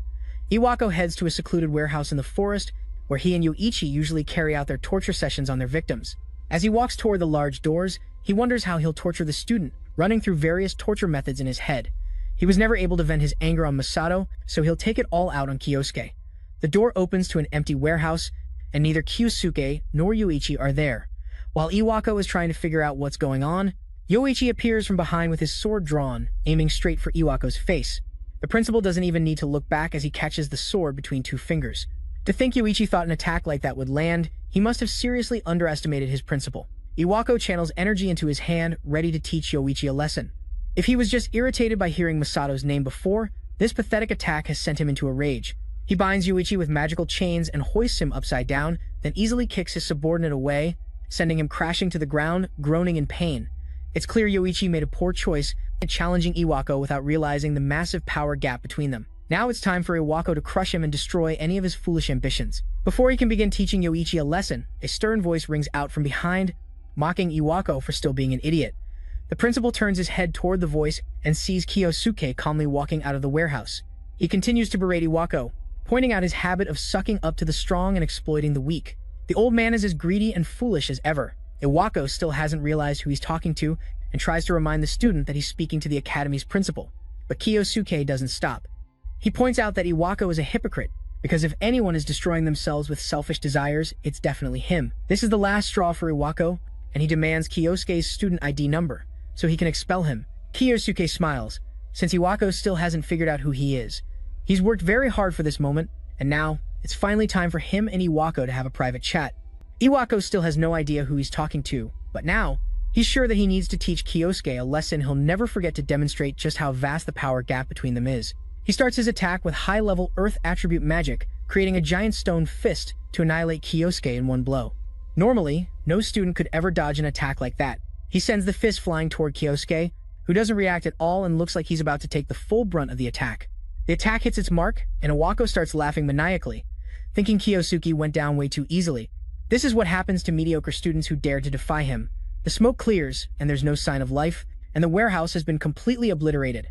Iwako heads to a secluded warehouse in the forest, where he and Yoichi usually carry out their torture sessions on their victims. As he walks toward the large doors, he wonders how he'll torture the student, running through various torture methods in his head. He was never able to vent his anger on Masato, so he'll take it all out on Kyosuke. The door opens to an empty warehouse, and neither Kyosuke nor Yoichi are there. While Iwako is trying to figure out what's going on, Yoichi appears from behind with his sword drawn, aiming straight for Iwako's face. The principal doesn't even need to look back as he catches the sword between two fingers. To think Yoichi thought an attack like that would land, he must have seriously underestimated his principal. Iwako channels energy into his hand, ready to teach Yoichi a lesson. If he was just irritated by hearing Masato's name before, this pathetic attack has sent him into a rage. He binds Yoichi with magical chains and hoists him upside down, then easily kicks his subordinate away, sending him crashing to the ground, groaning in pain. It's clear Yoichi made a poor choice in challenging Iwako without realizing the massive power gap between them. Now it's time for Iwako to crush him and destroy any of his foolish ambitions. Before he can begin teaching Yoichi a lesson, a stern voice rings out from behind, mocking Iwako for still being an idiot. The principal turns his head toward the voice and sees Kyosuke calmly walking out of the warehouse. He continues to berate Iwako, pointing out his habit of sucking up to the strong and exploiting the weak. The old man is as greedy and foolish as ever. Iwako still hasn't realized who he's talking to and tries to remind the student that he's speaking to the academy's principal. But Kyosuke doesn't stop. He points out that Iwako is a hypocrite, because if anyone is destroying themselves with selfish desires, it's definitely him. This is the last straw for Iwako, and he demands Kyosuke's student ID number, so he can expel him. Kyosuke smiles, since Iwako still hasn't figured out who he is. He's worked very hard for this moment, and now, it's finally time for him and Iwako to have a private chat. Iwako still has no idea who he's talking to, but now, he's sure that he needs to teach Kyosuke a lesson he'll never forget to demonstrate just how vast the power gap between them is. He starts his attack with high-level Earth attribute magic, creating a giant stone fist to annihilate Kyosuke in one blow. Normally, no student could ever dodge an attack like that. He sends the fist flying toward Kyosuke, who doesn't react at all and looks like he's about to take the full brunt of the attack. The attack hits its mark, and Iwako starts laughing maniacally, thinking Kyosuke went down way too easily. This is what happens to mediocre students who dare to defy him. The smoke clears, and there's no sign of life, and the warehouse has been completely obliterated.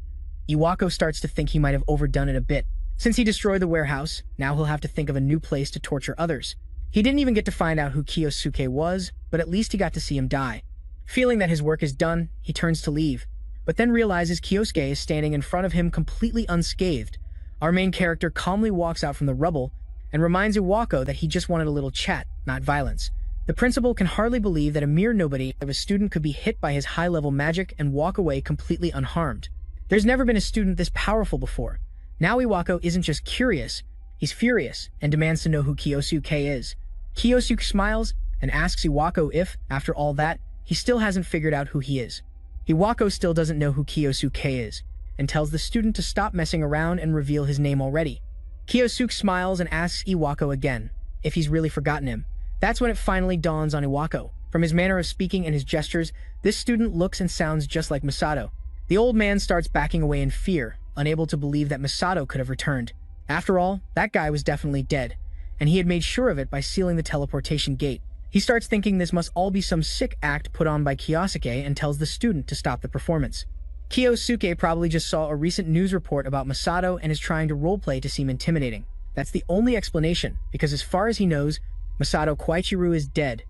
Iwako starts to think he might have overdone it a bit. Since he destroyed the warehouse, now he'll have to think of a new place to torture others. He didn't even get to find out who Kyosuke was, but at least he got to see him die. Feeling that his work is done, he turns to leave, but then realizes Kyosuke is standing in front of him completely unscathed. Our main character calmly walks out from the rubble and reminds Iwako that he just wanted a little chat, not violence. The principal can hardly believe that a mere nobody of a student could be hit by his high-level magic and walk away completely unharmed. There's never been a student this powerful before. Now Iwako isn't just curious, he's furious and demands to know who Kyosuke is. Kyosuke smiles and asks Iwako if, after all that, he still hasn't figured out who he is. Iwako still doesn't know who Kyosuke is, and tells the student to stop messing around and reveal his name already. Kyosuke smiles and asks Iwako again if he's really forgotten him. That's when it finally dawns on Iwako. From his manner of speaking and his gestures, this student looks and sounds just like Masato. The old man starts backing away in fear, unable to believe that Masato could have returned. After all, that guy was definitely dead, and he had made sure of it by sealing the teleportation gate. He starts thinking this must all be some sick act put on by Kyosuke and tells the student to stop the performance. Kyosuke probably just saw a recent news report about Masato and is trying to roleplay to seem intimidating. That's the only explanation, because as far as he knows, Masato Koichiru is dead.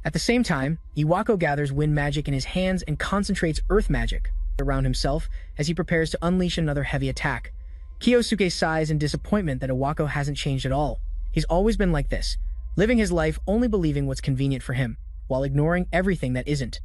At the same time, Iwako gathers wind magic in his hands and concentrates earth magic around himself as he prepares to unleash another heavy attack. Kiyosuke sighs in disappointment that Iwako hasn't changed at all. He's always been like this, living his life only believing what's convenient for him, while ignoring everything that isn't.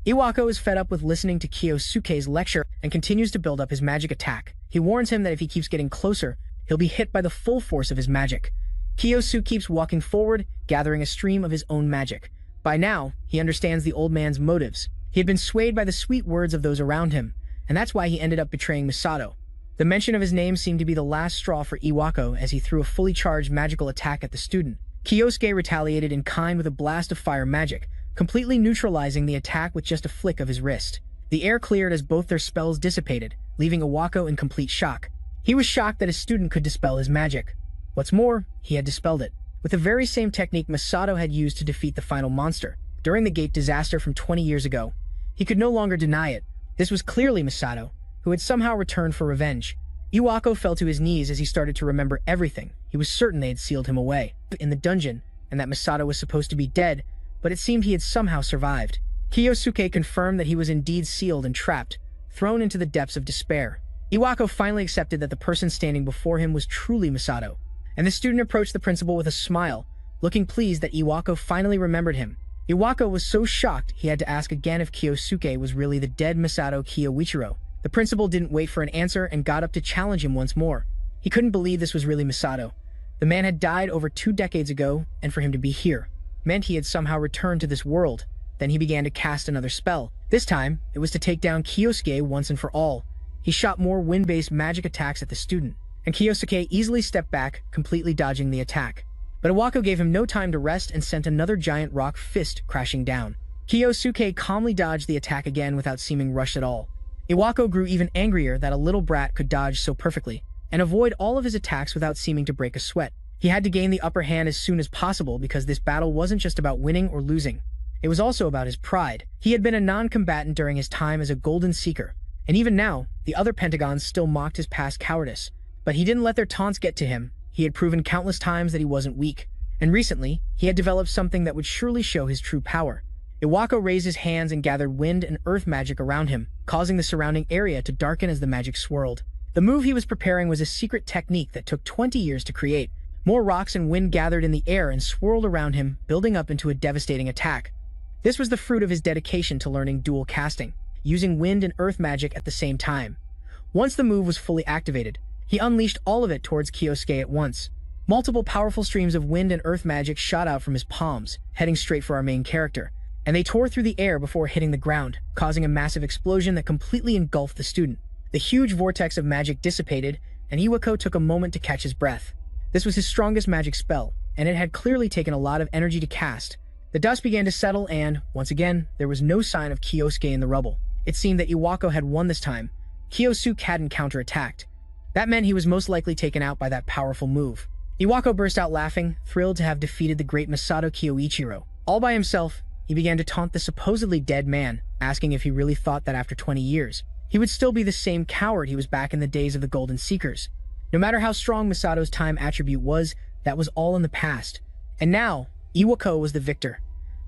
Iwako is fed up with listening to Kiyosuke's lecture and continues to build up his magic attack. He warns him that if he keeps getting closer, he'll be hit by the full force of his magic. Kiyosu keeps walking forward, gathering a stream of his own magic. By now, he understands the old man's motives. He had been swayed by the sweet words of those around him, and that's why he ended up betraying Misato. The mention of his name seemed to be the last straw for Iwako as he threw a fully charged magical attack at the student. Kiyosuke retaliated in kind with a blast of fire magic, completely neutralizing the attack with just a flick of his wrist. The air cleared as both their spells dissipated, leaving Iwako in complete shock. He was shocked that his student could dispel his magic. What's more, he had dispelled it with the very same technique Misato had used to defeat the final monster during the gate disaster from 20 years ago. He could no longer deny it. This was clearly Misato, who had somehow returned for revenge. Iwako fell to his knees as he started to remember everything. He was certain they had sealed him away in the dungeon, and that Misato was supposed to be dead, but it seemed he had somehow survived. Kiyosuke confirmed that he was indeed sealed and trapped, thrown into the depths of despair. Iwako finally accepted that the person standing before him was truly Misato, and the student approached the principal with a smile, looking pleased that Iwako finally remembered him. Iwako was so shocked he had to ask again if Kiyosuke was really the dead Misato Kiyoichiro. The principal didn't wait for an answer and got up to challenge him once more. He couldn't believe this was really Misato. The man had died over 2 decades ago, and for him to be here meant he had somehow returned to this world. Then he began to cast another spell. This time, it was to take down Kiyosuke once and for all. He shot more wind-based magic attacks at the student, and Kiyosuke easily stepped back, completely dodging the attack. But Iwako gave him no time to rest and sent another giant rock fist crashing down. Kiyosuke calmly dodged the attack again without seeming rushed at all. Iwako grew even angrier that a little brat could dodge so perfectly and avoid all of his attacks without seeming to break a sweat. He had to gain the upper hand as soon as possible because this battle wasn't just about winning or losing. It was also about his pride. He had been a non-combatant during his time as a Golden Seeker, and even now, the other Pentagons still mocked his past cowardice. But he didn't let their taunts get to him. He had proven countless times that he wasn't weak, and recently, he had developed something that would surely show his true power. Iwako raised his hands and gathered wind and earth magic around him, causing the surrounding area to darken as the magic swirled. The move he was preparing was a secret technique that took 20 years to create. More rocks and wind gathered in the air and swirled around him, building up into a devastating attack. This was the fruit of his dedication to learning dual casting, using wind and earth magic at the same time. Once the move was fully activated, he unleashed all of it towards Kiyosuke at once. Multiple powerful streams of wind and earth magic shot out from his palms, heading straight for our main character, and they tore through the air before hitting the ground, causing a massive explosion that completely engulfed the student. The huge vortex of magic dissipated, and Iwako took a moment to catch his breath. This was his strongest magic spell, and it had clearly taken a lot of energy to cast. The dust began to settle and, once again, there was no sign of Kiyosuke in the rubble. It seemed that Iwako had won this time. Kiyosuke hadn't counterattacked. That meant he was most likely taken out by that powerful move. Iwako burst out laughing, thrilled to have defeated the great Misato Kiyoichiro. All by himself, he began to taunt the supposedly dead man, asking if he really thought that after 20 years, he would still be the same coward he was back in the days of the Golden Seekers. No matter how strong Misato's time attribute was, that was all in the past. And now, Iwako was the victor.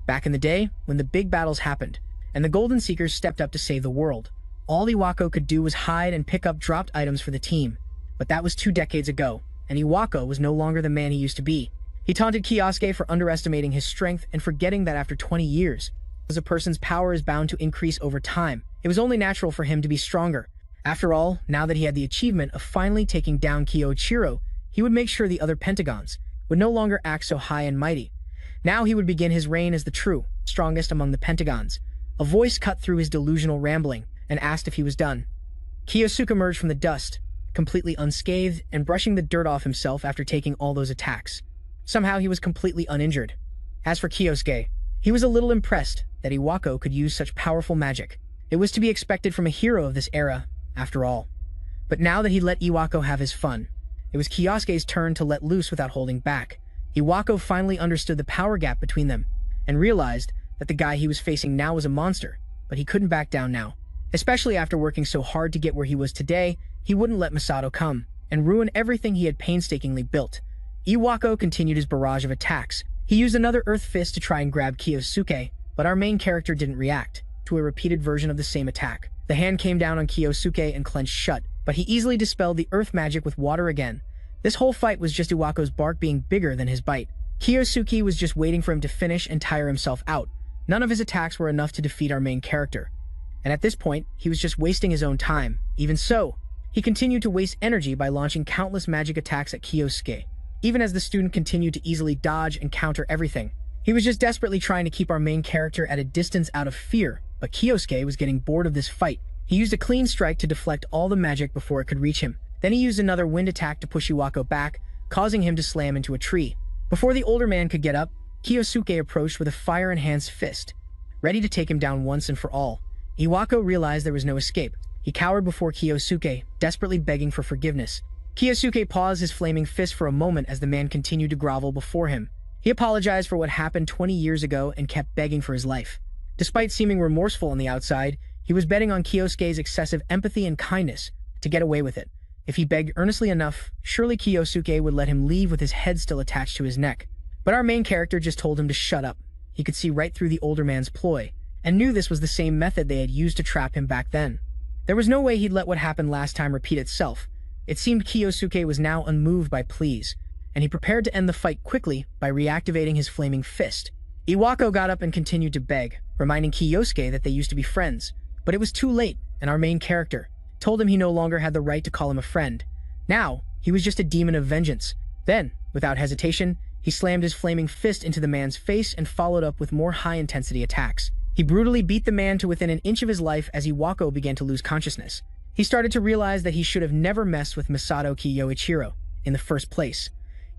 Back in the day, when the big battles happened, and the Golden Seekers stepped up to save the world, all Iwako could do was hide and pick up dropped items for the team. But that was 2 decades ago, and Iwako was no longer the man he used to be. He taunted Kiyosuke for underestimating his strength and forgetting that after 20 years, as a person's power is bound to increase over time, it was only natural for him to be stronger. After all, now that he had the achievement of finally taking down Kiyoichiro, he would make sure the other Pentagons would no longer act so high and mighty. Now he would begin his reign as the true, strongest among the Pentagons. A voice cut through his delusional rambling and asked if he was done. Kiyosuke emerged from the dust, completely unscathed and brushing the dirt off himself after taking all those attacks. Somehow he was completely uninjured. As for Kiyosuke, he was a little impressed that Iwako could use such powerful magic. It was to be expected from a hero of this era, after all. But now that he let Iwako have his fun, it was Kiyosuke's turn to let loose without holding back. Iwako finally understood the power gap between them, and realized that the guy he was facing now was a monster, but he couldn't back down now. Especially after working so hard to get where he was today, he wouldn't let Misato come and ruin everything he had painstakingly built. Iwako continued his barrage of attacks. He He used another Earth Fist to try and grab Kiyosuke, but our main character didn't react to a repeated version of the same attack. The hand came down on Kiyosuke and clenched shut, but he easily dispelled the Earth magic with water again. This whole fight was just Iwako's bark being bigger than his bite. Kiyosuke was just waiting for him to finish and tire himself out. None of his attacks were enough to defeat our main character. And at this point, he was just wasting his own time. Even so, he continued to waste energy by launching countless magic attacks at Kiyosuke. Even as the student continued to easily dodge and counter everything, he was just desperately trying to keep our main character at a distance out of fear, but Kiyosuke was getting bored of this fight. He used a clean strike to deflect all the magic before it could reach him. Then he used another wind attack to push Iwako back, causing him to slam into a tree. Before the older man could get up, Kiyosuke approached with a fire-enhanced fist, ready to take him down once and for all. Iwako realized there was no escape. He cowered before Kiyosuke, desperately begging for forgiveness. Kiyosuke paused his flaming fist for a moment as the man continued to grovel before him. He apologized for what happened 20 years ago and kept begging for his life. Despite seeming remorseful on the outside, he was betting on Kiyosuke's excessive empathy and kindness to get away with it. If he begged earnestly enough, surely Kiyosuke would let him leave with his head still attached to his neck. But our main character just told him to shut up. He could see right through the older man's ploy, and knew this was the same method they had used to trap him back then. There was no way he'd let what happened last time repeat itself. It seemed Kiyosuke was now unmoved by pleas, and he prepared to end the fight quickly by reactivating his flaming fist. Iwako got up and continued to beg, reminding Kiyosuke that they used to be friends. But it was too late, and our main character told him he no longer had the right to call him a friend. Now, he was just a demon of vengeance. Then, without hesitation, he slammed his flaming fist into the man's face and followed up with more high-intensity attacks. He brutally beat the man to within an inch of his life as Iwako began to lose consciousness. He started to realize that he should have never messed with Masato Kiyoichiro in the first place.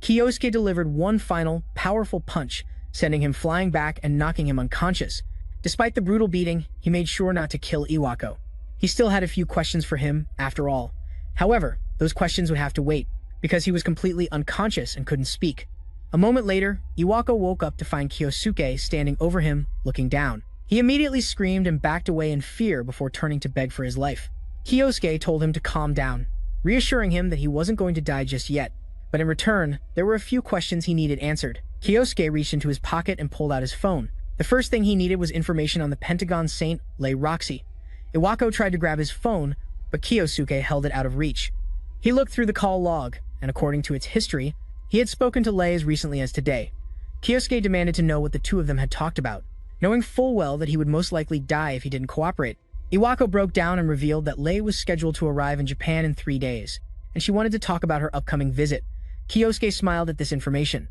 Kiyosuke delivered one final, powerful punch, sending him flying back and knocking him unconscious. Despite the brutal beating, he made sure not to kill Iwako. He still had a few questions for him, after all. However, those questions would have to wait, because he was completely unconscious and couldn't speak. A moment later, Iwako woke up to find Kiyosuke standing over him, looking down. He immediately screamed and backed away in fear before turning to beg for his life. Kiyosuke told him to calm down, reassuring him that he wasn't going to die just yet. But in return, there were a few questions he needed answered. Kiyosuke reached into his pocket and pulled out his phone. The first thing he needed was information on the Pentagon Saint, Lei Roxy. Iwako tried to grab his phone, but Kiyosuke held it out of reach. He looked through the call log, and according to its history, he had spoken to Lei as recently as today. Kiyosuke demanded to know what the two of them had talked about, knowing full well that he would most likely die if he didn't cooperate. Iwako broke down and revealed that Lei was scheduled to arrive in Japan in 3 days, and she wanted to talk about her upcoming visit. Kiyosuke smiled at this information.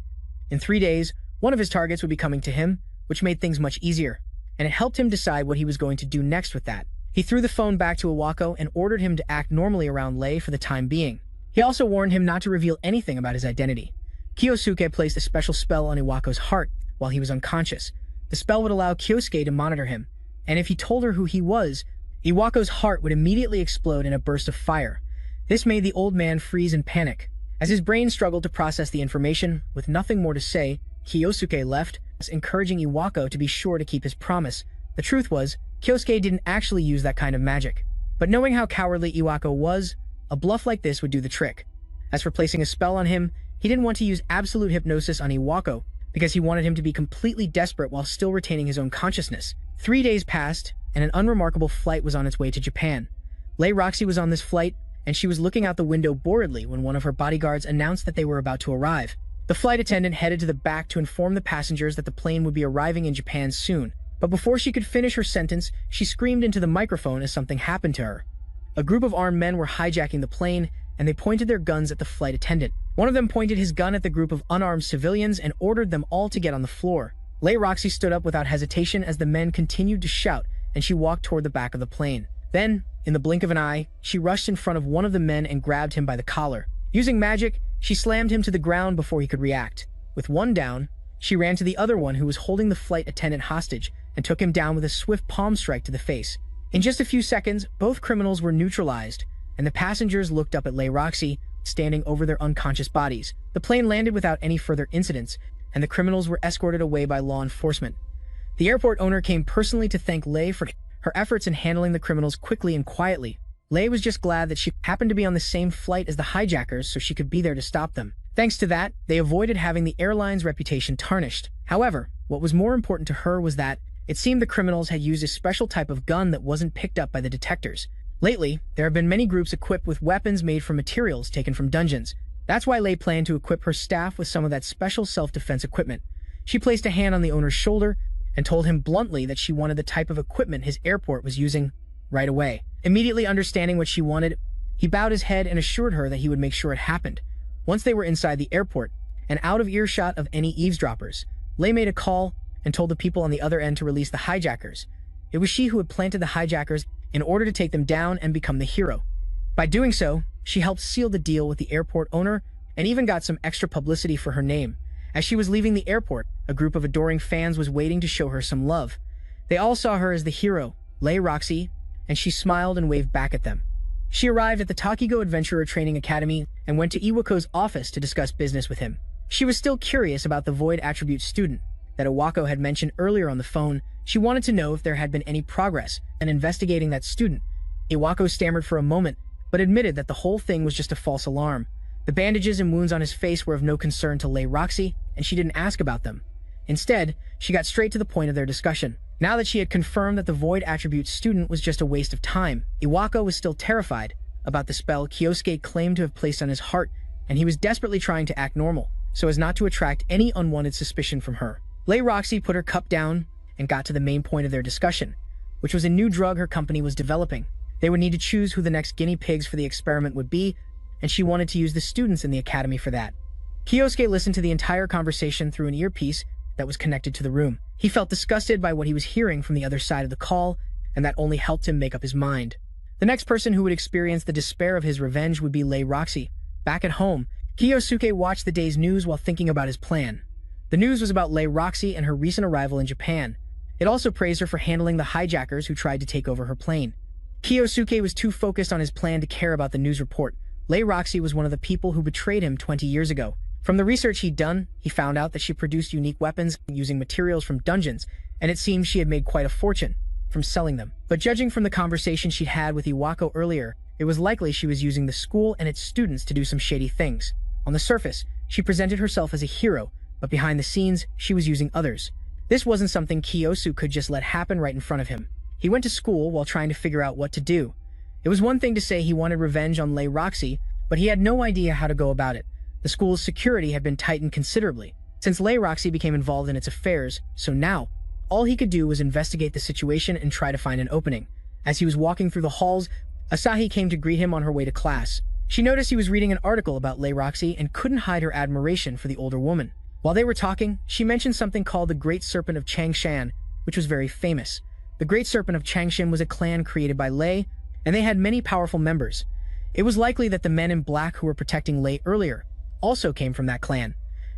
In 3 days, one of his targets would be coming to him, which made things much easier, and it helped him decide what he was going to do next with that. He threw the phone back to Iwako and ordered him to act normally around Lei for the time being. He also warned him not to reveal anything about his identity. Kiyosuke placed a special spell on Iwako's heart while he was unconscious. The spell would allow Kiyosuke to monitor him, and if he told her who he was, Iwako's heart would immediately explode in a burst of fire. This made the old man freeze in panic. As his brain struggled to process the information, with nothing more to say, Kiyosuke left, encouraging Iwako to be sure to keep his promise. The truth was, Kiyosuke didn't actually use that kind of magic. But knowing how cowardly Iwako was, a bluff like this would do the trick. As for placing a spell on him, he didn't want to use absolute hypnosis on Iwako, because he wanted him to be completely desperate while still retaining his own consciousness. 3 days passed, and an unremarkable flight was on its way to Japan. Lei Roxy was on this flight, and she was looking out the window boredly when one of her bodyguards announced that they were about to arrive. The flight attendant headed to the back to inform the passengers that the plane would be arriving in Japan soon. But before she could finish her sentence, she screamed into the microphone as something happened to her. A group of armed men were hijacking the plane, and they pointed their guns at the flight attendant. One of them pointed his gun at the group of unarmed civilians and ordered them all to get on the floor. Lei Roxy stood up without hesitation as the men continued to shout, and she walked toward the back of the plane. Then, in the blink of an eye, she rushed in front of one of the men and grabbed him by the collar. Using magic, she slammed him to the ground before he could react. With one down, she ran to the other one who was holding the flight attendant hostage and took him down with a swift palm strike to the face. In just a few seconds, both criminals were neutralized, and the passengers looked up at Lei Roxy, standing over their unconscious bodies. The plane landed without any further incidents, and the criminals were escorted away by law enforcement. The airport owner came personally to thank Lei for her efforts in handling the criminals quickly and quietly. Lei was just glad that she happened to be on the same flight as the hijackers so she could be there to stop them. Thanks to that, they avoided having the airline's reputation tarnished. However, what was more important to her was that it seemed the criminals had used a special type of gun that wasn't picked up by the detectors. Lately, there have been many groups equipped with weapons made from materials taken from dungeons. That's why Lei planned to equip her staff with some of that special self-defense equipment. She placed a hand on the owner's shoulder and told him bluntly that she wanted the type of equipment his airport was using right away. Immediately understanding what she wanted, he bowed his head and assured her that he would make sure it happened. Once they were inside the airport and out of earshot of any eavesdroppers, Lei made a call and told the people on the other end to release the hijackers. It was she who had planted the hijackers in order to take them down and become the hero. By doing so, she helped seal the deal with the airport owner and even got some extra publicity for her name. As she was leaving the airport, a group of adoring fans was waiting to show her some love. They all saw her as the hero, Lei Roxy, and she smiled and waved back at them. She arrived at the Takigo Adventurer Training Academy and went to Iwako's office to discuss business with him. She was still curious about the Void Attribute student that Iwako had mentioned earlier on the phone. She wanted to know if there had been any progress in investigating that student. Iwako stammered for a moment, but admitted that the whole thing was just a false alarm. The bandages and wounds on his face were of no concern to Lei Roxy, and she didn't ask about them. Instead, she got straight to the point of their discussion. Now that she had confirmed that the Void Attribute student was just a waste of time, Iwako was still terrified about the spell Kyosuke claimed to have placed on his heart, and he was desperately trying to act normal, so as not to attract any unwanted suspicion from her. Lei Roxy put her cup down and got to the main point of their discussion, which was a new drug her company was developing. They would need to choose who the next guinea pigs for the experiment would be, and she wanted to use the students in the academy for that. Kyosuke listened to the entire conversation through an earpiece that was connected to the room. He felt disgusted by what he was hearing from the other side of the call, and that only helped him make up his mind. The next person who would experience the despair of his revenge would be Lei Roxy. Back at home, Kyosuke watched the day's news while thinking about his plan. The news was about Lei Roxy and her recent arrival in Japan. It also praised her for handling the hijackers who tried to take over her plane. Kyosuke was too focused on his plan to care about the news report. Lei Roxy was one of the people who betrayed him 20 years ago. From the research he'd done, he found out that she produced unique weapons using materials from dungeons, and it seemed she had made quite a fortune from selling them. But judging from the conversation she'd had with Iwako earlier, it was likely she was using the school and its students to do some shady things. On the surface, she presented herself as a hero, but behind the scenes, she was using others. This wasn't something Kyosu could just let happen right in front of him. He went to school while trying to figure out what to do. It was one thing to say he wanted revenge on Lei Roxy, but he had no idea how to go about it. The school's security had been tightened considerably since Lei Roxy became involved in its affairs, so now, all he could do was investigate the situation and try to find an opening. As he was walking through the halls, Asahi came to greet him on her way to class. She noticed he was reading an article about Lei Roxy and couldn't hide her admiration for the older woman. While they were talking, she mentioned something called the Great Serpent of Changshan, which was very famous. The Great Serpent of Changshan was a clan created by Lei, and they had many powerful members. It was likely that the men in black who were protecting Lei earlier also came from that clan.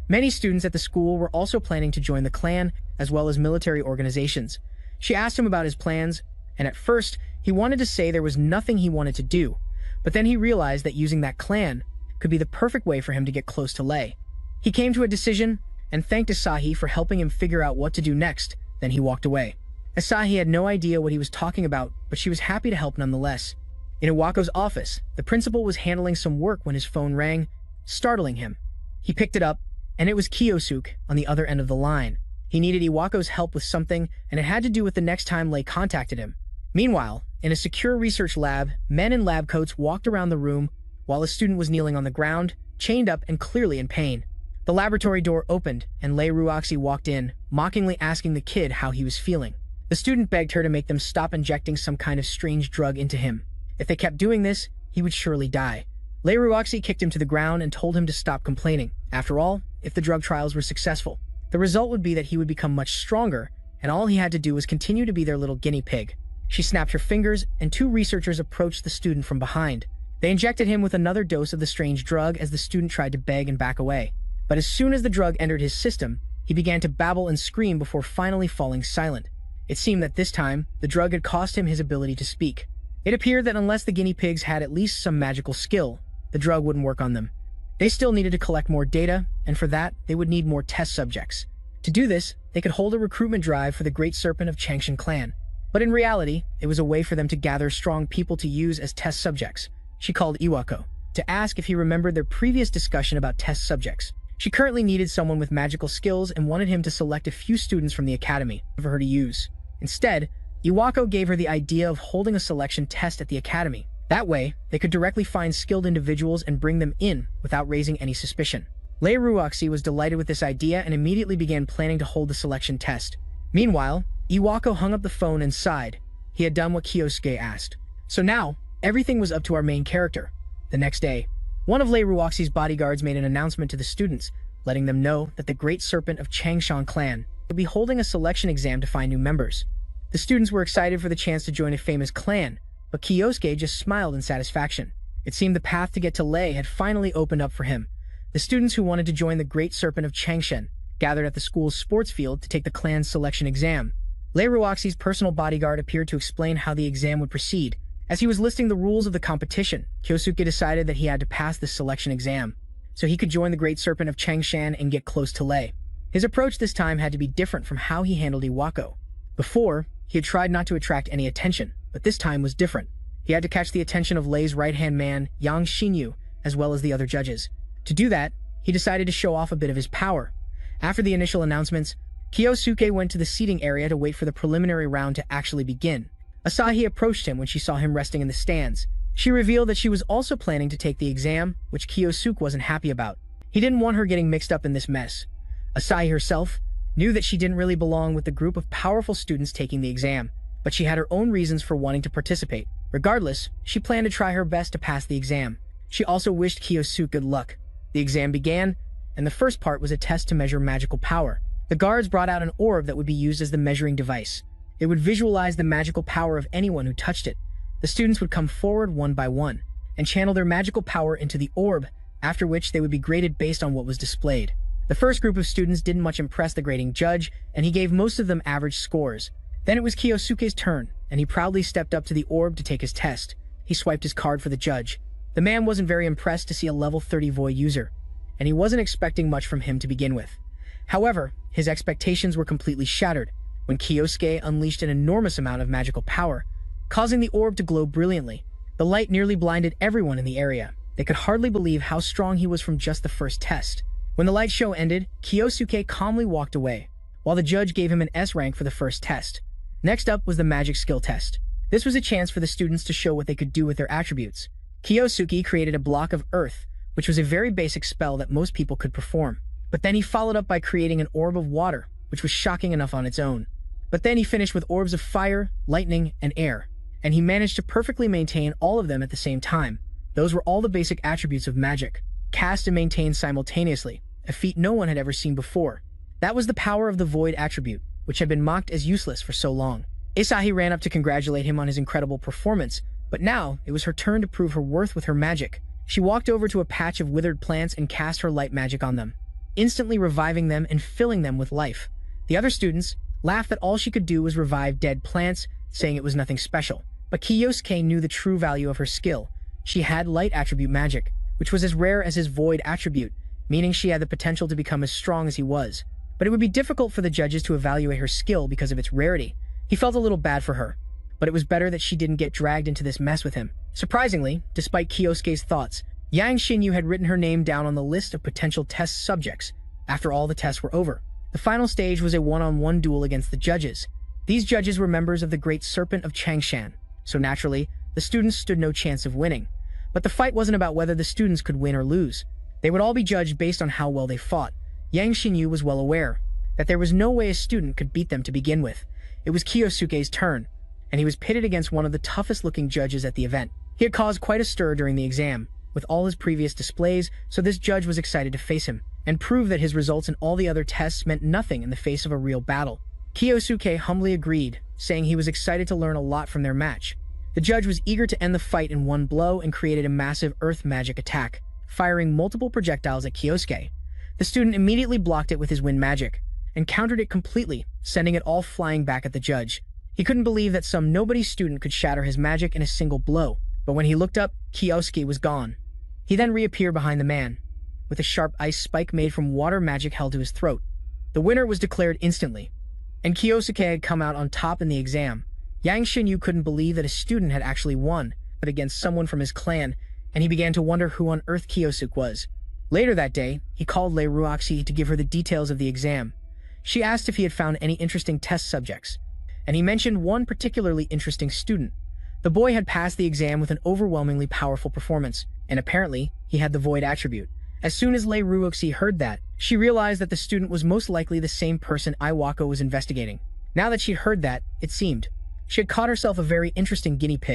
Many students at the school were also planning to join the clan, as well as military organizations. She asked him about his plans, and at first, he wanted to say there was nothing he wanted to do, but then he realized that using that clan could be the perfect way for him to get close to Lei. He came to a decision and thanked Asahi for helping him figure out what to do next, then he walked away. Asahi had no idea what he was talking about, but she was happy to help nonetheless. In Iwako's office, the principal was handling some work when his phone rang, startling him. He picked it up, and it was Kyosuke on the other end of the line. He needed Iwako's help with something, and it had to do with the next time Lei contacted him. Meanwhile, in a secure research lab, men in lab coats walked around the room while a student was kneeling on the ground, chained up and clearly in pain. The laboratory door opened, and Lei Roxy walked in, mockingly asking the kid how he was feeling. The student begged her to make them stop injecting some kind of strange drug into him. If they kept doing this, he would surely die. Lei Roxy kicked him to the ground and told him to stop complaining. After all, if the drug trials were successful, the result would be that he would become much stronger, and all he had to do was continue to be their little guinea pig. She snapped her fingers, and two researchers approached the student from behind. They injected him with another dose of the strange drug as the student tried to beg and back away. But as soon as the drug entered his system, he began to babble and scream before finally falling silent. It seemed that this time, the drug had cost him his ability to speak. It appeared that unless the guinea pigs had at least some magical skill, the drug wouldn't work on them. They still needed to collect more data, and for that, they would need more test subjects. To do this, they could hold a recruitment drive for the Great Serpent of Changshan clan. But in reality, it was a way for them to gather strong people to use as test subjects. She called Iwako. to ask if he remembered their previous discussion about test subjects. She currently needed someone with magical skills and wanted him to select a few students from the academy for her to use. Instead, Iwako gave her the idea of holding a selection test at the academy. That way, they could directly find skilled individuals and bring them in without raising any suspicion. Lei Ruoxi was delighted with this idea and immediately began planning to hold the selection test. Meanwhile, Iwako hung up the phone and sighed. He had done what Kyosuke asked. So now, everything was up to our main character. The next day, one of Lei Ruoxi's bodyguards made an announcement to the students, letting them know that the Great Serpent of Changshan clan would be holding a selection exam to find new members. The students were excited for the chance to join a famous clan, but Kyosuke just smiled in satisfaction. It seemed the path to get to Lei had finally opened up for him. The students who wanted to join the Great Serpent of Changshan gathered at the school's sports field to take the clan's selection exam. Lei Ruoxi's personal bodyguard appeared to explain how the exam would proceed. As he was listing the rules of the competition, Kyosuke decided that he had to pass this selection exam, so he could join the Great Serpent of Changshan and get close to Lei. His approach this time had to be different from how he handled Iwako. Before, he had tried not to attract any attention, but this time was different. He had to catch the attention of Lei's right-hand man, Yang Xinyu, as well as the other judges. To do that, he decided to show off a bit of his power. After the initial announcements, Kyosuke went to the seating area to wait for the preliminary round to actually begin. Asahi approached him when she saw him resting in the stands. She revealed that she was also planning to take the exam, which Kyosuke wasn't happy about. He didn't want her getting mixed up in this mess. Asahi herself knew that she didn't really belong with the group of powerful students taking the exam, but she had her own reasons for wanting to participate. Regardless, she planned to try her best to pass the exam. She also wished Kyosuke good luck. The exam began, and the first part was a test to measure magical power. The guards brought out an orb that would be used as the measuring device. It would visualize the magical power of anyone who touched it. The students would come forward one by one and channel their magical power into the orb, after which they would be graded based on what was displayed. The first group of students didn't much impress the grading judge, and he gave most of them average scores. Then it was Kyosuke's turn, and he proudly stepped up to the orb to take his test. He swiped his card for the judge. The man wasn't very impressed to see a level 30 void user, and he wasn't expecting much from him to begin with. However, his expectations were completely shattered when Kyosuke unleashed an enormous amount of magical power, causing the orb to glow brilliantly. The light nearly blinded everyone in the area. They could hardly believe how strong he was from just the first test. When the light show ended, Kyosuke calmly walked away, while the judge gave him an S rank for the first test. Next up was the magic skill test. This was a chance for the students to show what they could do with their attributes. Kyosuke created a block of earth, which was a very basic spell that most people could perform. But then he followed up by creating an orb of water, which was shocking enough on its own. But then he finished with orbs of fire, lightning, and air, and he managed to perfectly maintain all of them at the same time. Those were all the basic attributes of magic, cast and maintained simultaneously, a feat no one had ever seen before. That was the power of the void attribute, which had been mocked as useless for so long. Asahi ran up to congratulate him on his incredible performance, but now it was her turn to prove her worth with her magic. She walked over to a patch of withered plants and cast her light magic on them, instantly reviving them and filling them with life. The other students laughed that all she could do was revive dead plants, saying it was nothing special. But Kyosuke knew the true value of her skill. She had light attribute magic, which was as rare as his void attribute, meaning she had the potential to become as strong as he was. But it would be difficult for the judges to evaluate her skill because of its rarity. He felt a little bad for her, but it was better that she didn't get dragged into this mess with him. Surprisingly, despite Kyosuke's thoughts, Yang Xinyu had written her name down on the list of potential test subjects after all the tests were over. The final stage was a one-on-one duel against the judges. These judges were members of the Great Serpent of Changshan, so naturally, the students stood no chance of winning. But the fight wasn't about whether the students could win or lose. They would all be judged based on how well they fought. Yang Xinyu was well aware that there was no way a student could beat them to begin with. It was Kyosuke's turn, and he was pitted against one of the toughest-looking judges at the event. He had caused quite a stir during the exam, with all his previous displays, so this judge was excited to face him, and prove that his results in all the other tests meant nothing in the face of a real battle. Kyosuke humbly agreed, saying he was excited to learn a lot from their match. The judge was eager to end the fight in one blow and created a massive earth magic attack, firing multiple projectiles at Kyosuke. The student immediately blocked it with his wind magic, and countered it completely, sending it all flying back at the judge. He couldn't believe that some nobody student could shatter his magic in a single blow, but when he looked up, Kyosuke was gone. He then reappeared behind the man, with a sharp ice spike made from water magic held to his throat. The winner was declared instantly, and Kyosuke had come out on top in the exam. Yang Xinyu couldn't believe that a student had actually won, but against someone from his clan, and he began to wonder who on earth Kiyosuk was. Later that day, he called Lei Ruoxi to give her the details of the exam. She asked if he had found any interesting test subjects, and he mentioned one particularly interesting student. The boy had passed the exam with an overwhelmingly powerful performance, and apparently, he had the void attribute. As soon as Lei Ruoxi heard that, she realized that the student was most likely the same person Iwako was investigating. Now that she'd heard that, it seemed, she had caught herself a very interesting guinea pig.